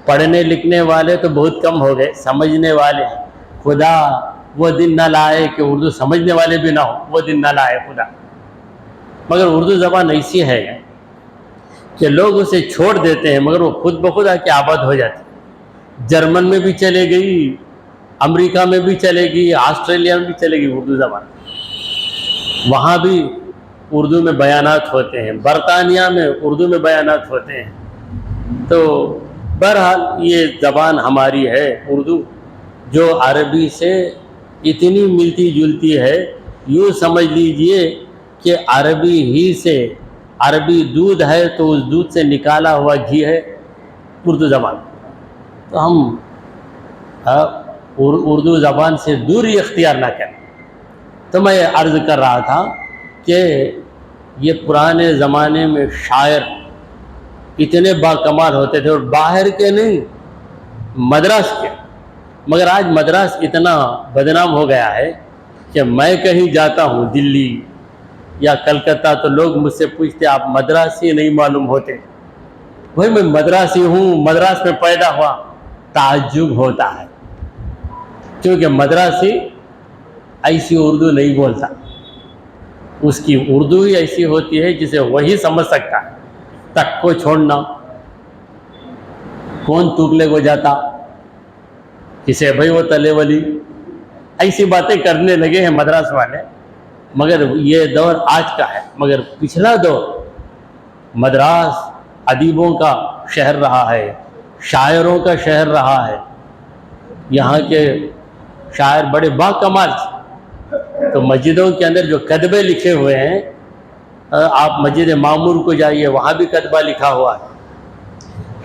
A: پڑھنے لکھنے والے تو بہت کم ہو گئے، سمجھنے والے ہیں. خدا وہ دن نہ لائے کہ اردو سمجھنے والے بھی نہ ہو، وہ دن نہ لائے خدا. مگر اردو زبان ایسی ہے کہ لوگ اسے چھوڑ دیتے ہیں مگر وہ خود بخود آ کے آباد ہو جاتے. جرمن میں بھی چلے گئی، امریکہ میں بھی چلے گی، آسٹریلیا میں بھی چلے گی اردو زبان. وہاں بھی اردو میں بیانات ہوتے ہیں، برطانیہ میں اردو میں بیانات ہوتے ہیں. تو بہرحال یہ زبان ہماری ہے اردو، جو عربی سے اتنی ملتی جلتی ہے، یوں سمجھ لیجئے کہ عربی ہی سے، عربی دودھ ہے تو اس دودھ سے نکالا ہوا گھی ہے اردو زبان. تو ہم اردو زبان سے دوری اختیار نہ کریں. تو میں عرض کر رہا تھا کہ یہ پرانے زمانے میں شاعر اتنے باکمال ہوتے تھے، اور باہر کے نہیں، مدراس کے. مگر آج مدراس اتنا بدنام ہو گیا ہے کہ میں کہیں جاتا ہوں دلی یا کلکتہ تو لوگ مجھ سے پوچھتے آپ مدراسی نہیں معلوم ہوتے. بھائی میں مدراسی ہوں، مدراس میں پیدا ہوا. تعجب ہوتا ہے کیونکہ مدراسی ایسی اردو نہیں بولتا، اس کی اردو ہی ایسی ہوتی ہے جسے وہی سمجھ سکتا ہے. تک کو چھوڑنا، کون تگلے کو جاتا، کسے بھائی وہ تلے ولی، ایسی باتیں کرنے لگے ہیں مدراس والے. مگر یہ دور آج کا ہے، مگر پچھلا دور مدراس ادیبوں کا شہر رہا ہے، شاعروں کا شہر رہا ہے، یہاں کے شاعر بڑے باکمال تھے۔ تو مسجدوں کے اندر جو کتبے لکھے ہوئے ہیں، آپ مسجد معمور کو جائیے، وہاں بھی کتبہ لکھا ہوا ہے،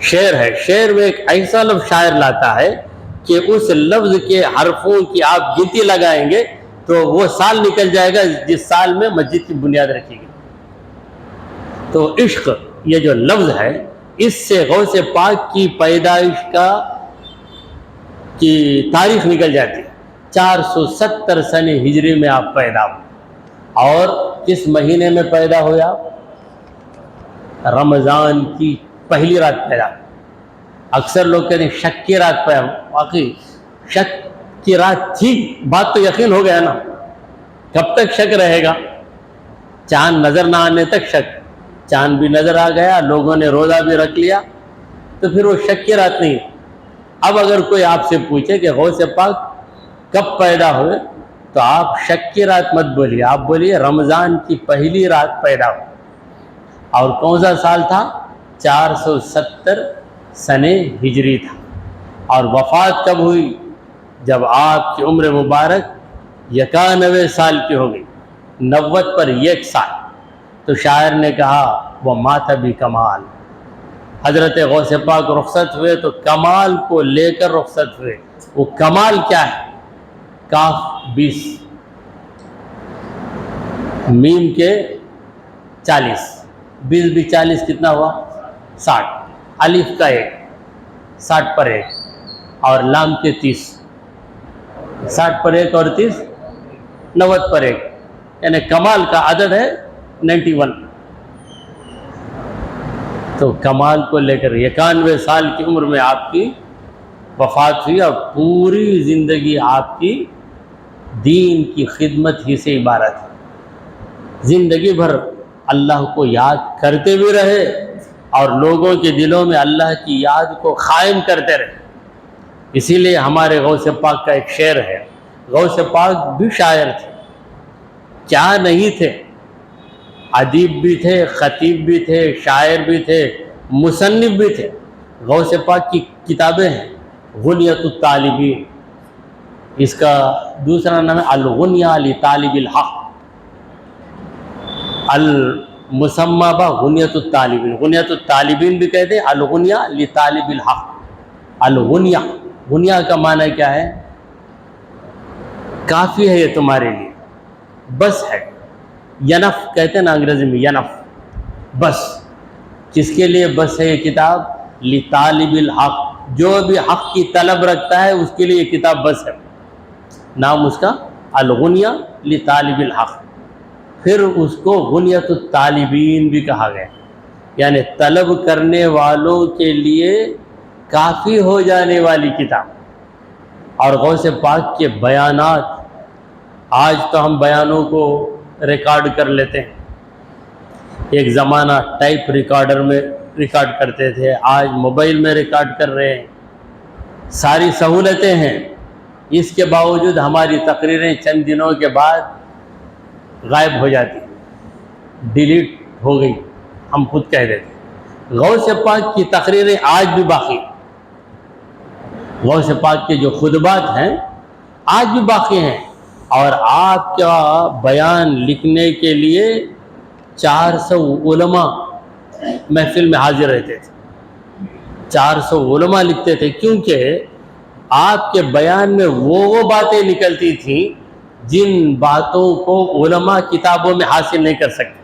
A: شعر ہے۔ شعر میں ایک ایسا لفظ شاعر لاتا ہے کہ اس لفظ کے حرفوں کی آپ گنتی لگائیں گے تو وہ سال نکل جائے گا جس سال میں مسجد کی بنیاد رکھی گئی۔ تو عشق یہ جو لفظ ہے، اس سے غوث پاک کی پیدائش کی تاریخ نکل جاتی ہے۔ 470 سن ہجری میں آپ پیدا ہوئے، اور کس مہینے میں پیدا ہوئے آپ؟ رمضان کی پہلی رات پیدا۔ اکثر لوگ کہتے ہیں شک کی رات پیدا، واقعی شک کی رات تھی، بات تو یقین ہو گیا نا، کب تک شک رہے گا؟ چاند نظر نہ آنے تک شک، چاند بھی نظر آ گیا، لوگوں نے روزہ بھی رکھ لیا، تو پھر وہ شک کی رات نہیں۔ اب اگر کوئی آپ سے پوچھے کہ غوث پاک کب پیدا ہوئے، تو آپ شک کی رات مت بولیے، آپ بولیے رمضان کی پہلی رات پیدا ہوئے۔ اور کون سا سال تھا؟ 470 سن ہجری تھا۔ اور وفات کب ہوئی؟ جب آپ کی عمر مبارک 91 سال کی ہو گئی، 90 پر 1 سال۔ تو شاعر نے کہا وہ مات بھی کمال، حضرت غوث پاک رخصت ہوئے تو کمال کو لے کر رخصت ہوئے۔ وہ کمال کیا ہے؟ کاف 20، میم کے 40، 20 بھی 40 کتنا ہوا؟ 60، الف کا 1، 60 پر 1، اور لام کے 30، 60 پر 1 اور 30، 90 پر 1، یعنی کمال کا عدد ہے 91۔ تو کمال کو لے کر 91 سال کی عمر میں آپ کی وفات ہوئی، اور پوری زندگی آپ کی دین کی خدمت ہی سے عبارت ہے۔ زندگی بھر اللہ کو یاد کرتے بھی رہے، اور لوگوں کے دلوں میں اللہ کی یاد کو قائم کرتے رہے۔ اسی لیے ہمارے غوث پاک کا ایک شعر ہے، غوث پاک بھی شاعر تھے، کیا نہیں تھے، ادیب بھی تھے، خطیب بھی تھے، شاعر بھی تھے، مصنف بھی تھے۔ غوث پاک کی کتابیں ہیں، غنیۃ الطالبین، اس کا دوسرا نام ہے الغنیہ لطالب الحق، المسمى غنیۃ الطالبین، غنیۃ الطالبین بھی کہتے ہیں، الغنیہ لطالب الحق۔ الغنیہ، غنیہ کا معنی کیا ہے؟ کافی ہے یہ تمہارے لیے، بس ہے۔ ینف کہتے ہیں نا انگریزی میں، ینف، بس۔ کس کے لیے بس ہے یہ کتاب؟ لطالب الحق، جو بھی حق کی طلب رکھتا ہے اس کے لیے یہ کتاب بس ہے۔ نام اس کا الغنیہ لطالب الحق۔ پھر اس کو غنیۃ الطالبین بھی کہا گیا، یعنی طلب کرنے والوں کے لیے کافی ہو جانے والی کتاب۔ اور غوث پاک کے بیانات، آج تو ہم بیانوں کو ریکارڈ کر لیتے ہیں، ایک زمانہ ٹائپ ریکارڈر میں ریکارڈ کرتے تھے، آج موبائل میں ریکارڈ کر رہے ہیں، ساری سہولتیں ہیں۔ اس کے باوجود ہماری تقریریں چند دنوں کے بعد غائب ہو جاتی، ڈیلیٹ ہو گئی، ہم خود کہہ دیتے۔ غوث پاک کی تقریریں آج بھی باقی، غوث پاک کے جو خطبات ہیں آج بھی باقی ہیں، اور آپ کا بیان لکھنے کے لیے 400 علماء محفل میں حاضر رہتے تھے، 400 علماء لکھتے تھے، کیونکہ آپ کے بیان میں وہ باتیں نکلتی تھیں جن باتوں کو علماء کتابوں میں حاصل نہیں کر سکتے۔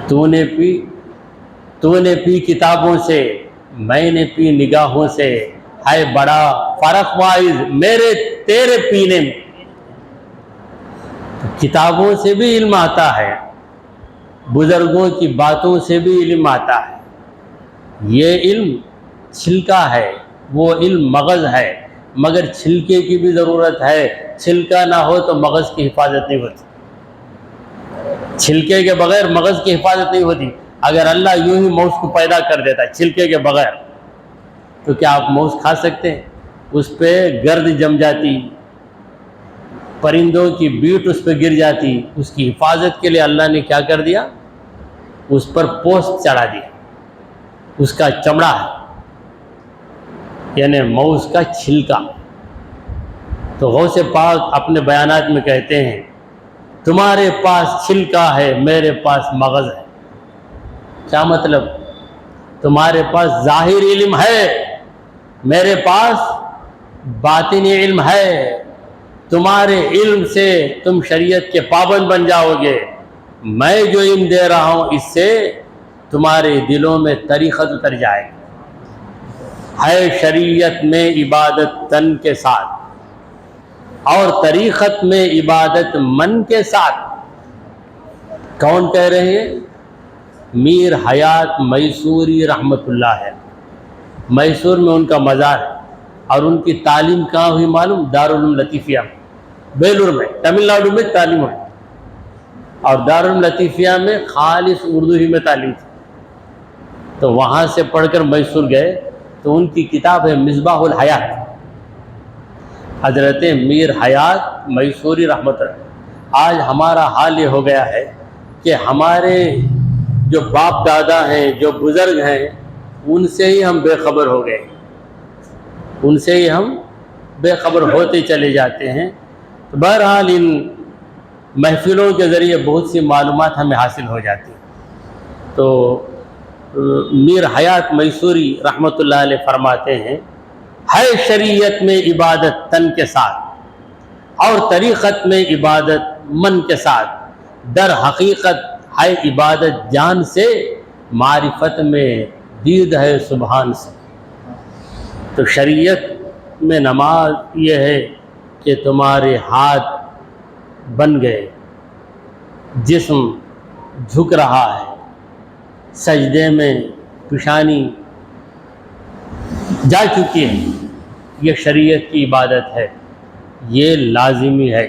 A: تو نے پی کتابوں سے، میں نے پی نگاہوں سے، ہے بڑا فرق واعظ میرے تیرے پینے میں۔ کتابوں سے بھی علم آتا ہے، بزرگوں کی باتوں سے بھی علم آتا ہے۔ یہ علم چھلکا ہے، وہ علم مغز ہے، مگر چھلکے کی بھی ضرورت ہے، چھلکا نہ ہو تو مغز کی حفاظت نہیں ہوتی، چھلکے کے بغیر مغز کی حفاظت نہیں ہوتی۔ اگر اللہ یوں ہی موز کو پیدا کر دیتا ہے چھلکے کے بغیر، تو کیا آپ موز کھا سکتے ہیں؟ اس پہ گرد جم جاتی، پرندوں کی بیٹ اس پہ گر جاتی، اس کی حفاظت کے لیے اللہ نے کیا کر دیا؟ اس پر پوست چڑھا دیا، اس کا چمڑا ہے، یعنی موز کا چھلکا۔ تو غوث پاک اپنے بیانات میں کہتے ہیں تمہارے پاس چھلکا ہے، میرے پاس مغز ہے۔ کیا مطلب؟ تمہارے پاس ظاہر علم ہے، میرے پاس باطنی علم ہے۔ تمہارے علم سے تم شریعت کے پابند بن جاؤ گے، میں جو علم دے رہا ہوں اس سے تمہارے دلوں میں طریقت اتر جائے گی۔ ہے شریعت میں عبادت تن کے ساتھ اور طریقت میں عبادت من کے ساتھ۔ کون کہہ رہے ہیں؟ میر حیات میسوری رحمۃ اللہ ہے۔ میسور میں ان کا مزار ہے، اور ان کی تعلیم کہاں ہوئی معلوم؟ دارالعلوم لطیفیہ میں، بیلور میں، تمل ناڈو میں تعلیم ہوئی، اور دارالعلوم لطیفیہ میں خالص اردو ہی میں تعلیم تھی۔ تو وہاں سے پڑھ کر میسور گئے، تو ان کی کتاب ہے مصباح الحیات، حضرت میر حیات میسوری رحمۃ اللہ۔ آج ہمارا حال یہ ہو گیا ہے کہ ہمارے جو باپ دادا ہیں، جو بزرگ ہیں، ان سے ہی ہم بے خبر ہو گئے، ان سے ہی ہم بے خبر ہوتے چلے جاتے ہیں۔ تو بہرحال ان محفلوں کے ذریعے بہت سی معلومات ہمیں حاصل ہو جاتی ہیں۔ تو میر حیات میسوری رحمۃ اللہ علیہ فرماتے ہیں ہے شریعت میں عبادت تن کے ساتھ اور طریقت میں عبادت من کے ساتھ، در حقیقت ہے عبادت جان سے، معرفت میں دید ہے سبحان سے۔ تو شریعت میں نماز یہ ہے کہ تمہارے ہاتھ بن گئے، جسم جھک رہا ہے، سجدے میں پیشانی جا چکی ہے، یہ شریعت کی عبادت ہے، یہ لازمی ہے۔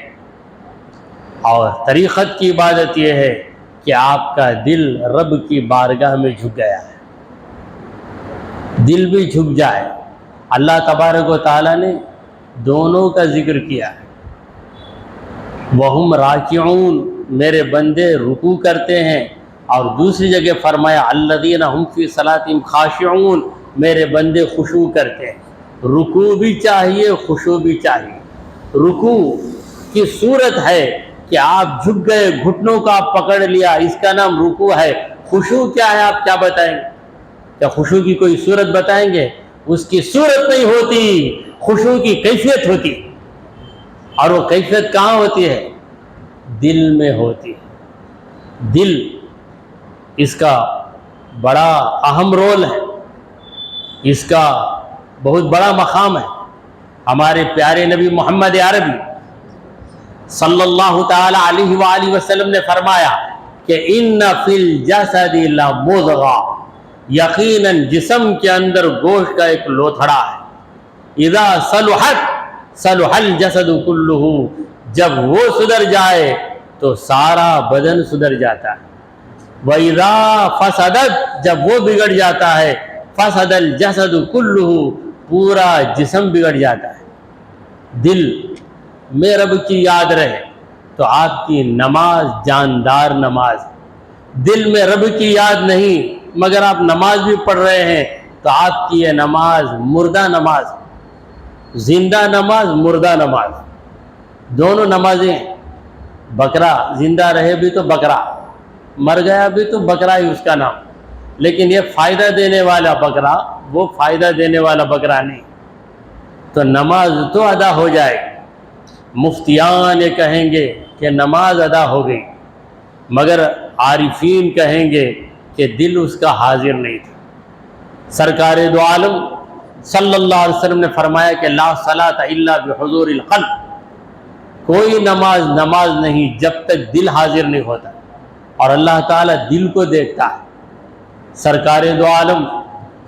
A: اور طریقت کی عبادت یہ ہے کہ آپ کا دل رب کی بارگاہ میں جھک گیا ہے، دل بھی جھک جائے۔ اللہ تبارک و تعالیٰ نے دونوں کا ذکر کیا ہے، وَهُمْ راکعون، میرے بندے رکوع کرتے ہیں، اور دوسری جگہ فرمایا الذین هم فی صلاتہم خاشعون، میرے بندے خشوع کرتے ہیں۔ رکوع بھی چاہیے، خشوع بھی چاہیے۔ رکوع کی صورت ہے کہ آپ جھک گئے، گھٹنوں کا آپ پکڑ لیا، اس کا نام رکوع ہے۔ خشوع کیا ہے آپ کیا بتائیں گے؟ کیا خشوع کی کوئی صورت بتائیں گے؟ اس کی صورت نہیں ہوتی، خشوع کی کیفیت ہوتی، اور وہ کیفیت کہاں ہوتی ہے؟ دل میں ہوتی ہے۔ دل اس کا بڑا اہم رول ہے، اس کا بہت بڑا مقام ہے۔ ہمارے پیارے نبی محمد عربی صلی اللہ تعالی علیہ وآلہ وسلم نے فرمایا کہ ان فی الجسد لمضغہ، یقیناً جسم کے اندر گوشت کا ایک لوتھڑا ہے، اذا صلحت صلح الجسد کلہ، جب وہ سدھر جائے تو سارا بدن سدھر جاتا ہے، وَإِذَا فَسَدَتْ، جب وہ بگڑ جاتا ہے، فَسَدَ الْجَسَدُ كُلُّهُ، پورا جسم بگڑ جاتا ہے۔ دل میں رب کی یاد رہے تو آپ کی نماز جاندار نماز، دل میں رب کی یاد نہیں مگر آپ نماز بھی پڑھ رہے ہیں تو آپ کی یہ نماز مردہ نماز، زندہ نماز مردہ نماز، دونوں نمازیں۔ بکرا زندہ رہے بھی تو بکرا، مر گیا بھی تو بکرا ہی اس کا نام، لیکن یہ فائدہ دینے والا بکرا وہ فائدہ دینے والا بکرا نہیں۔ تو نماز تو ادا ہو جائے، مفتیان یہ کہیں گے کہ نماز ادا ہو گئی، مگر عارفین کہیں گے کہ دل اس کا حاضر نہیں تھا۔ سرکار دو عالم صلی اللہ علیہ وسلم نے فرمایا کہ لا صلاۃ الا بحضور القلب، کوئی نماز نہیں جب تک دل حاضر نہیں ہوتا، اور اللہ تعالیٰ دل کو دیکھتا ہے۔ سرکار دو عالم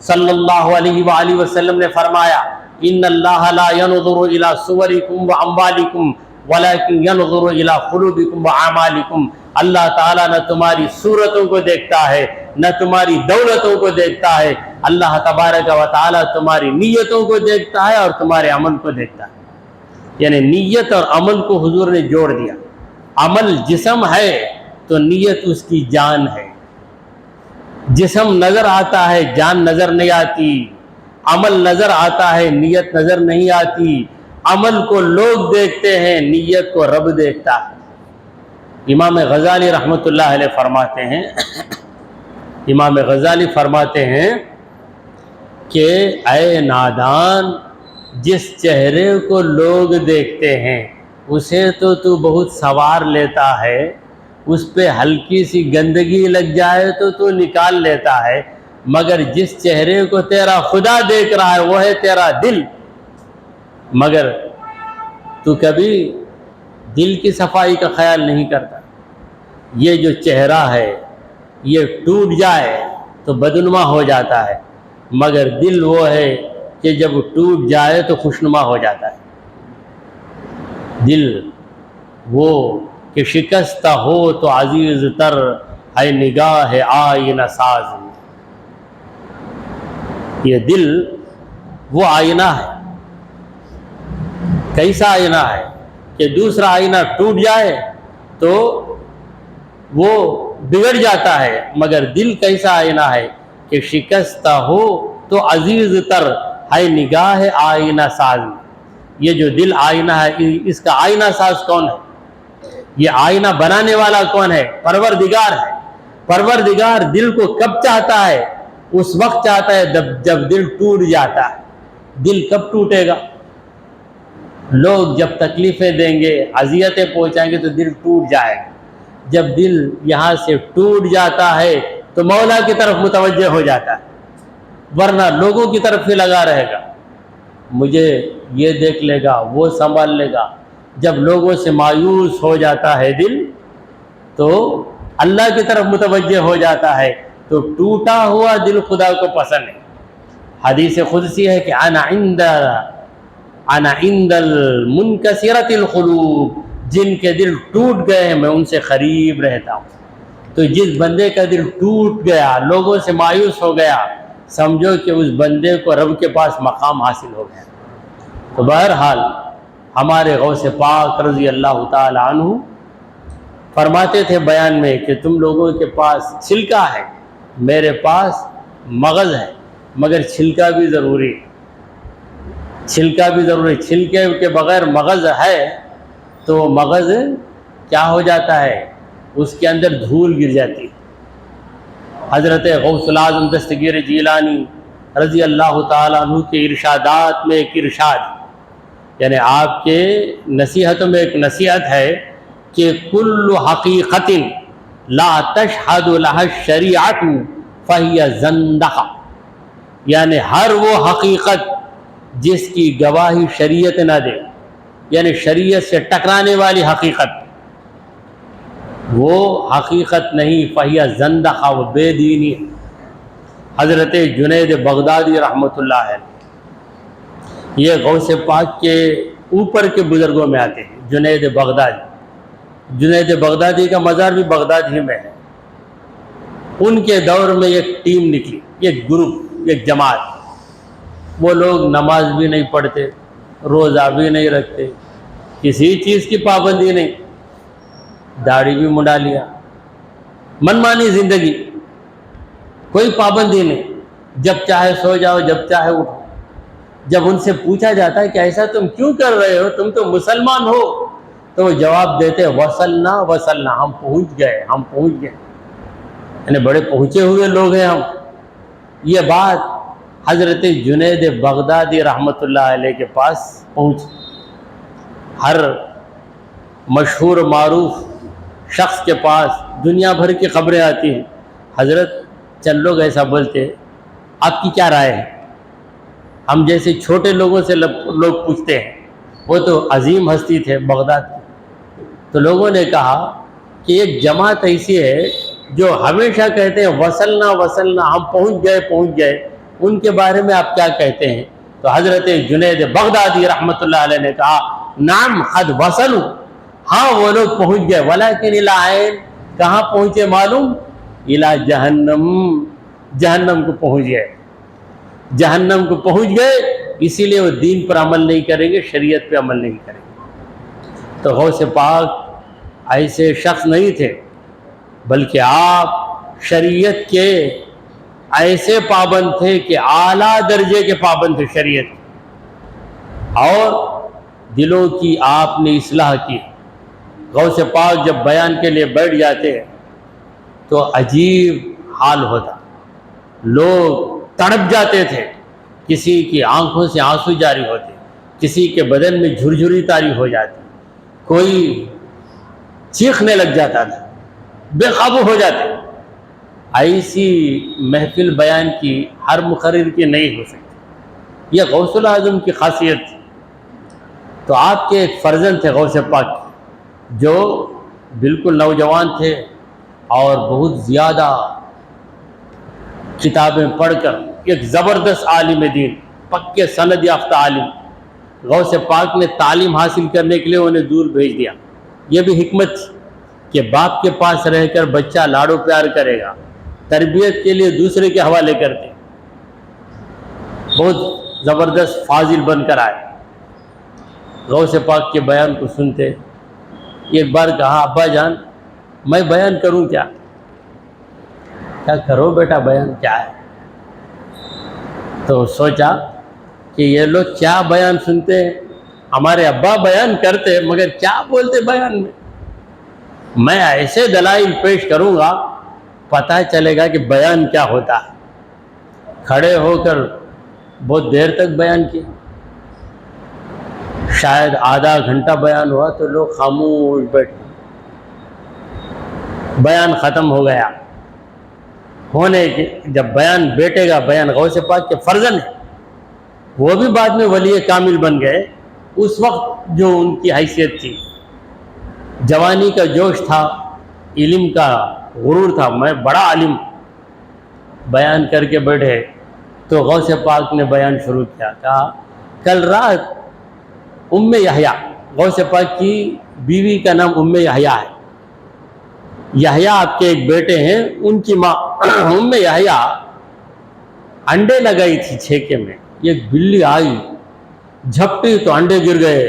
A: صلی اللہ علیہ وآلہ وسلم نے فرمایا ان اللہ لا ينظر الى صورکم واموالکم ولکن ينظر الى قلوبکم واعمالکم، اللہ تعالیٰ نہ تمہاری صورتوں کو دیکھتا ہے نہ تمہاری دولتوں کو دیکھتا ہے، اللہ تبارک و تعالیٰ تمہاری نیتوں کو دیکھتا ہے اور تمہارے عمل کو دیکھتا ہے۔ یعنی نیت اور عمل کو حضور نے جوڑ دیا۔ عمل جسم ہے تو نیت اس کی جان ہے۔ جسم نظر آتا ہے، جان نظر نہیں آتی۔ عمل نظر آتا ہے، نیت نظر نہیں آتی. عمل کو لوگ دیکھتے ہیں، نیت کو رب دیکھتا ہے. امام غزالی رحمۃ اللہ علیہ فرماتے ہیں، امام غزالی فرماتے ہیں کہ اے نادان، جس چہرے کو لوگ دیکھتے ہیں اسے تو بہت سنوار لیتا ہے، اس پہ ہلکی سی گندگی لگ جائے تو نکال لیتا ہے، مگر جس چہرے کو تیرا خدا دیکھ رہا ہے وہ ہے تیرا دل، مگر تو کبھی دل کی صفائی کا خیال نہیں کرتا. یہ جو چہرہ ہے یہ ٹوٹ جائے تو بدنما ہو جاتا ہے، مگر دل وہ ہے کہ جب ٹوٹ جائے تو خوشنما ہو جاتا ہے. دل وہ کہ شکستہ ہو تو عزیز تر ہے نگاہ آئینہ ساز. یہ دل وہ آئینہ ہے. کیسا آئینہ ہے کہ دوسرا آئینہ ٹوٹ جائے تو وہ بگڑ جاتا ہے، مگر دل کیسا آئینہ ہے کہ شکستہ ہو تو عزیز تر ہے نگاہ آئینہ ساز. یہ جو دل آئینہ ہے، اس کا آئینہ ساز کون ہے؟ یہ آئینہ بنانے والا کون ہے؟ پروردگار ہے. پروردگار دل کو کب چاہتا ہے؟ اس وقت چاہتا ہے جب دل ٹوٹ جاتا ہے. دل کب ٹوٹے گا؟ لوگ جب تکلیفیں دیں گے، اذیتیں پہنچائیں گے تو دل ٹوٹ جائے گا. جب دل یہاں سے ٹوٹ جاتا ہے تو مولا کی طرف متوجہ ہو جاتا ہے، ورنہ لوگوں کی طرف ہی لگا رہے گا. مجھے یہ دیکھ لے گا، وہ سنبھال لے گا. جب لوگوں سے مایوس ہو جاتا ہے دل تو اللہ کی طرف متوجہ ہو جاتا ہے، تو ٹوٹا ہوا دل خدا کو پسند ہے. حدیث قدسی ہے کہ انا عند المنکسرۃ القلوب، جن کے دل ٹوٹ گئے ہیں میں ان سے قریب رہتا ہوں. تو جس بندے کا دل ٹوٹ گیا، لوگوں سے مایوس ہو گیا، سمجھو کہ اس بندے کو رب کے پاس مقام حاصل ہو گیا. تو بہرحال ہمارے غوث پاک رضی اللہ تعالی عنہ فرماتے تھے بیان میں کہ تم لوگوں کے پاس چھلکا ہے، میرے پاس مغز ہے، مگر چھلکا بھی ضروری ہے. چھلکا بھی ضروری. چھلکے کے بغیر مغز ہے تو مغز کیا ہو جاتا ہے؟ اس کے اندر دھول گر جاتی ہے. حضرت غوث الاعظم دستگیر جیلانی رضی اللہ تعالیٰ عنہ کے ارشادات میں ایک ارشاد، یعنی آپ کے نصیحتوں میں ایک نصیحت ہے کہ کل حقیقت لا تشہد لها الشریعۃ فہی زندقہ، یعنی ہر وہ حقیقت جس کی گواہی شریعت نہ دے، یعنی شریعت سے ٹکرانے والی حقیقت، وہ حقیقت نہیں، فہی زندقہ، وہ بے دینی. حضرت جنید بغدادی رحمۃ اللہ علیہ یہ غوث پاک کے اوپر کے بزرگوں میں آتے ہیں. جنید بغدادی کا مزار بھی بغداد ہی میں ہے. ان کے دور میں ایک ٹیم نکلی، ایک گروپ، ایک جماعت. وہ لوگ نماز بھی نہیں پڑھتے، روزہ بھی نہیں رکھتے، کسی چیز کی پابندی نہیں، داڑھی بھی منڈا لیا، منمانی زندگی، کوئی پابندی نہیں، جب چاہے سو جاؤ، جب چاہے اٹھو. جب ان سے پوچھا جاتا ہے کہ ایسا تم کیوں کر رہے ہو، تم تو مسلمان ہو، تو وہ جواب دیتے وصلنا، ہم پہنچ گئے. یعنی بڑے پہنچے ہوئے لوگ ہیں ہم. یہ بات حضرت جنید بغدادی رحمۃ اللہ علیہ کے پاس پہنچ. ہر مشہور معروف شخص کے پاس دنیا بھر کی خبریں آتی ہیں. حضرت چند لوگ ایسا بولتے، آپ کی کیا رائے ہے؟ ہم جیسے چھوٹے لوگوں سے لوگ پوچھتے ہیں، وہ تو عظیم ہستی تھے بغداد کے. تو لوگوں نے کہا کہ ایک جماعت ایسی ہے جو ہمیشہ کہتے ہیں وصلنا، ہم پہنچ گئے، ان کے بارے میں آپ کیا کہتے ہیں؟ تو حضرت جنید بغدادی رحمۃ اللہ علیہ نے کہا نعم قد وصلوا، ہاں وہ لوگ پہنچ گئے، ولیکن الی عین، کہاں پہنچے معلوم؟ الی جہنم کو پہنچ گئے. اسی لیے وہ دین پر عمل نہیں کریں گے، شریعت پہ عمل نہیں کریں گے. تو غوث پاک ایسے شخص نہیں تھے، بلکہ آپ شریعت کے ایسے پابند تھے کہ اعلیٰ درجے کے پابند تھے شریعت کے، اور دلوں کی آپ نے اصلاح کی۔ غوث پاک جب بیان کے لیے بیٹھ جاتے تو عجیب حال ہوتا، لوگ تڑپ جاتے تھے، کسی کی آنکھوں سے آنسو جاری ہوتے، کسی کے بدن میں جھرجھری طاری ہو جاتی، کوئی چیخنے لگ جاتا تھا، بے قابو ہو جاتے۔ ایسی محفل بیان کی ہر مقرر کی نہیں ہو سکتی، یہ غوث الاعظم کی خاصیت تھی۔ تو آپ کے ایک فرزند تھے غوث پاک جو بالکل نوجوان تھے اور بہت زیادہ کتابیں پڑھ کر ایک زبردست عالم دین، پکے سند یافتہ عالم، غوث پاک نے تعلیم حاصل کرنے کے لیے انہیں دور بھیج دیا۔ یہ بھی حکمت تھی کہ باپ کے پاس رہ کر بچہ لاڑو پیار کرے گا، تربیت کے لیے دوسرے کے حوالے کرتے، بہت زبردست فاضل بن کر آئے۔ غوث پاک کے بیان کو سنتے ایک بار کہا، ابا جان میں بیان کروں کیا؟ کیا کرو بیٹا، بیان کیا ہے؟ تو سوچا کہ یہ لوگ کیا بیان سنتے ہیں، ہمارے ابا بیان کرتے مگر کیا بولتے بیان میں ایسے دلائل پیش کروں گا پتہ چلے گا کہ بیان کیا ہوتا ہے۔ کھڑے ہو کر بہت دیر تک بیان کیا، شاید آدھا گھنٹہ بیان ہوا تو لوگ خاموش بیٹھے، بیان ختم ہو گیا۔ ہونے کے جب بیان بیٹے گا، بیان غوث پاک کے فرزند ہے، وہ بھی بعد میں ولی کامل بن گئے، اس وقت جو ان کی حیثیت تھی، جوانی کا جوش تھا، علم کا غرور تھا، میں بڑا عالم، بیان کر کے بیٹھے تو غوث پاک نے بیان شروع کیا، کہا کل رات یحییٰ، غوث پاک کی بیوی کا نام یحییٰ ہے، یحییٰ آپ کے ایک بیٹے ہیں، ان کی ماں یحییٰ انڈے لگائی تھی چھیکے میں، ایک بلی آئی جھپٹی تو انڈے گر گئے۔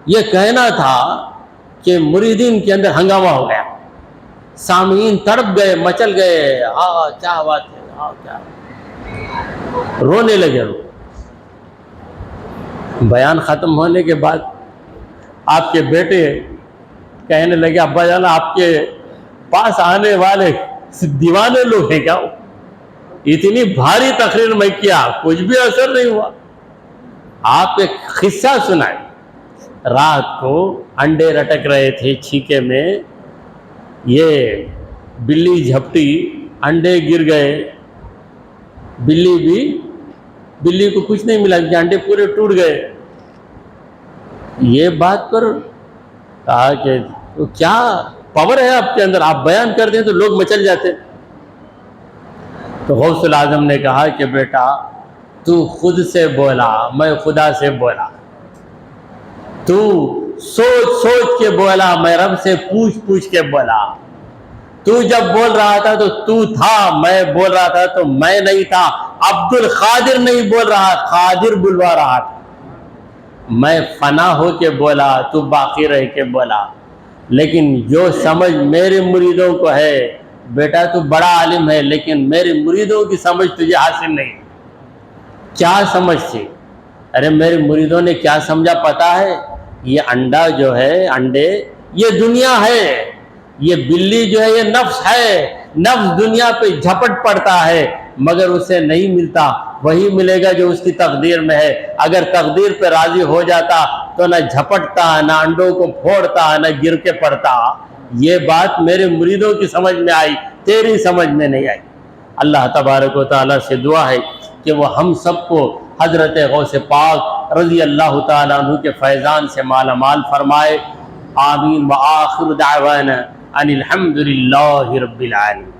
A: یہ کہنا تھا کہ مریدین کے اندر ہنگامہ ہو گیا، سامعین تڑپ گئے، مچل گئے، کیا بات ہے، کیا رونے لگے۔ بیان ختم ہونے کے بعد آپ کے بیٹے کہنے لگے، ابا جان آپ کے پاس آنے والے دیوانے لوگ ہیں کیا؟ اتنی بھاری تقریر میں کیا، کچھ بھی اثر نہیں ہوا۔ آپ ایک قصہ سنائے، رات کو انڈے رٹک رہے تھے چھیکے میں، یہ بلی جھپٹی، انڈے گر گئے، بلی کو کچھ نہیں ملا کہ انڈے پورے ٹوٹ گئے۔ یہ بات پر کہا کہ تو کیا پاور ہے آپ کے اندر، آپ بیان کرتے ہیں تو لوگ مچل جاتے۔ تو غوث الاعظم نے کہا کہ بیٹا تو خود سے بولا، میں خدا سے بولا، تو سوچ سوچ کے بولا، میں رب سے پوچھ پوچھ کے بولا، تو جب بول رہا تھا تو تھا، میں بول رہا تھا تو میں نہیں تھا، عبد القادر نہیں بول رہا، قادر بلوا رہا تھا، میں فنا ہو کے بولا، تو باقی رہ کے بولا، لیکن جو سمجھ میرے مریدوں کو ہے، بیٹا تو بڑا عالم ہے لیکن میرے مریدوں کی سمجھ تجھے حاصل نہیں۔ کیا سمجھ تھی؟ ارے میرے مریدوں نے کیا سمجھا پتا ہے؟ یہ انڈا جو ہے، انڈے یہ دنیا ہے، یہ بلی جو ہے یہ نفس ہے، نفس دنیا پہ جھپٹ پڑتا ہے مگر اسے نہیں ملتا، وہی ملے گا جو اس کی تقدیر میں ہے۔ اگر تقدیر پہ راضی ہو جاتا تو نہ جھپٹتا، نہ انڈوں کو پھوڑتا، نہ گر کے پڑتا۔ یہ بات میرے مریدوں کی سمجھ میں آئی، تیری سمجھ میں نہیں آئی۔ اللہ تبارک و تعالیٰ سے دعا ہے کہ وہ ہم سب کو حضرت غوث پاک رضی اللہ تعالیٰ عنہ کے فیضان سے مالا مال فرمائے۔ آمین۔ وآخر دعوانا ان الحمد للہ رب العالمین۔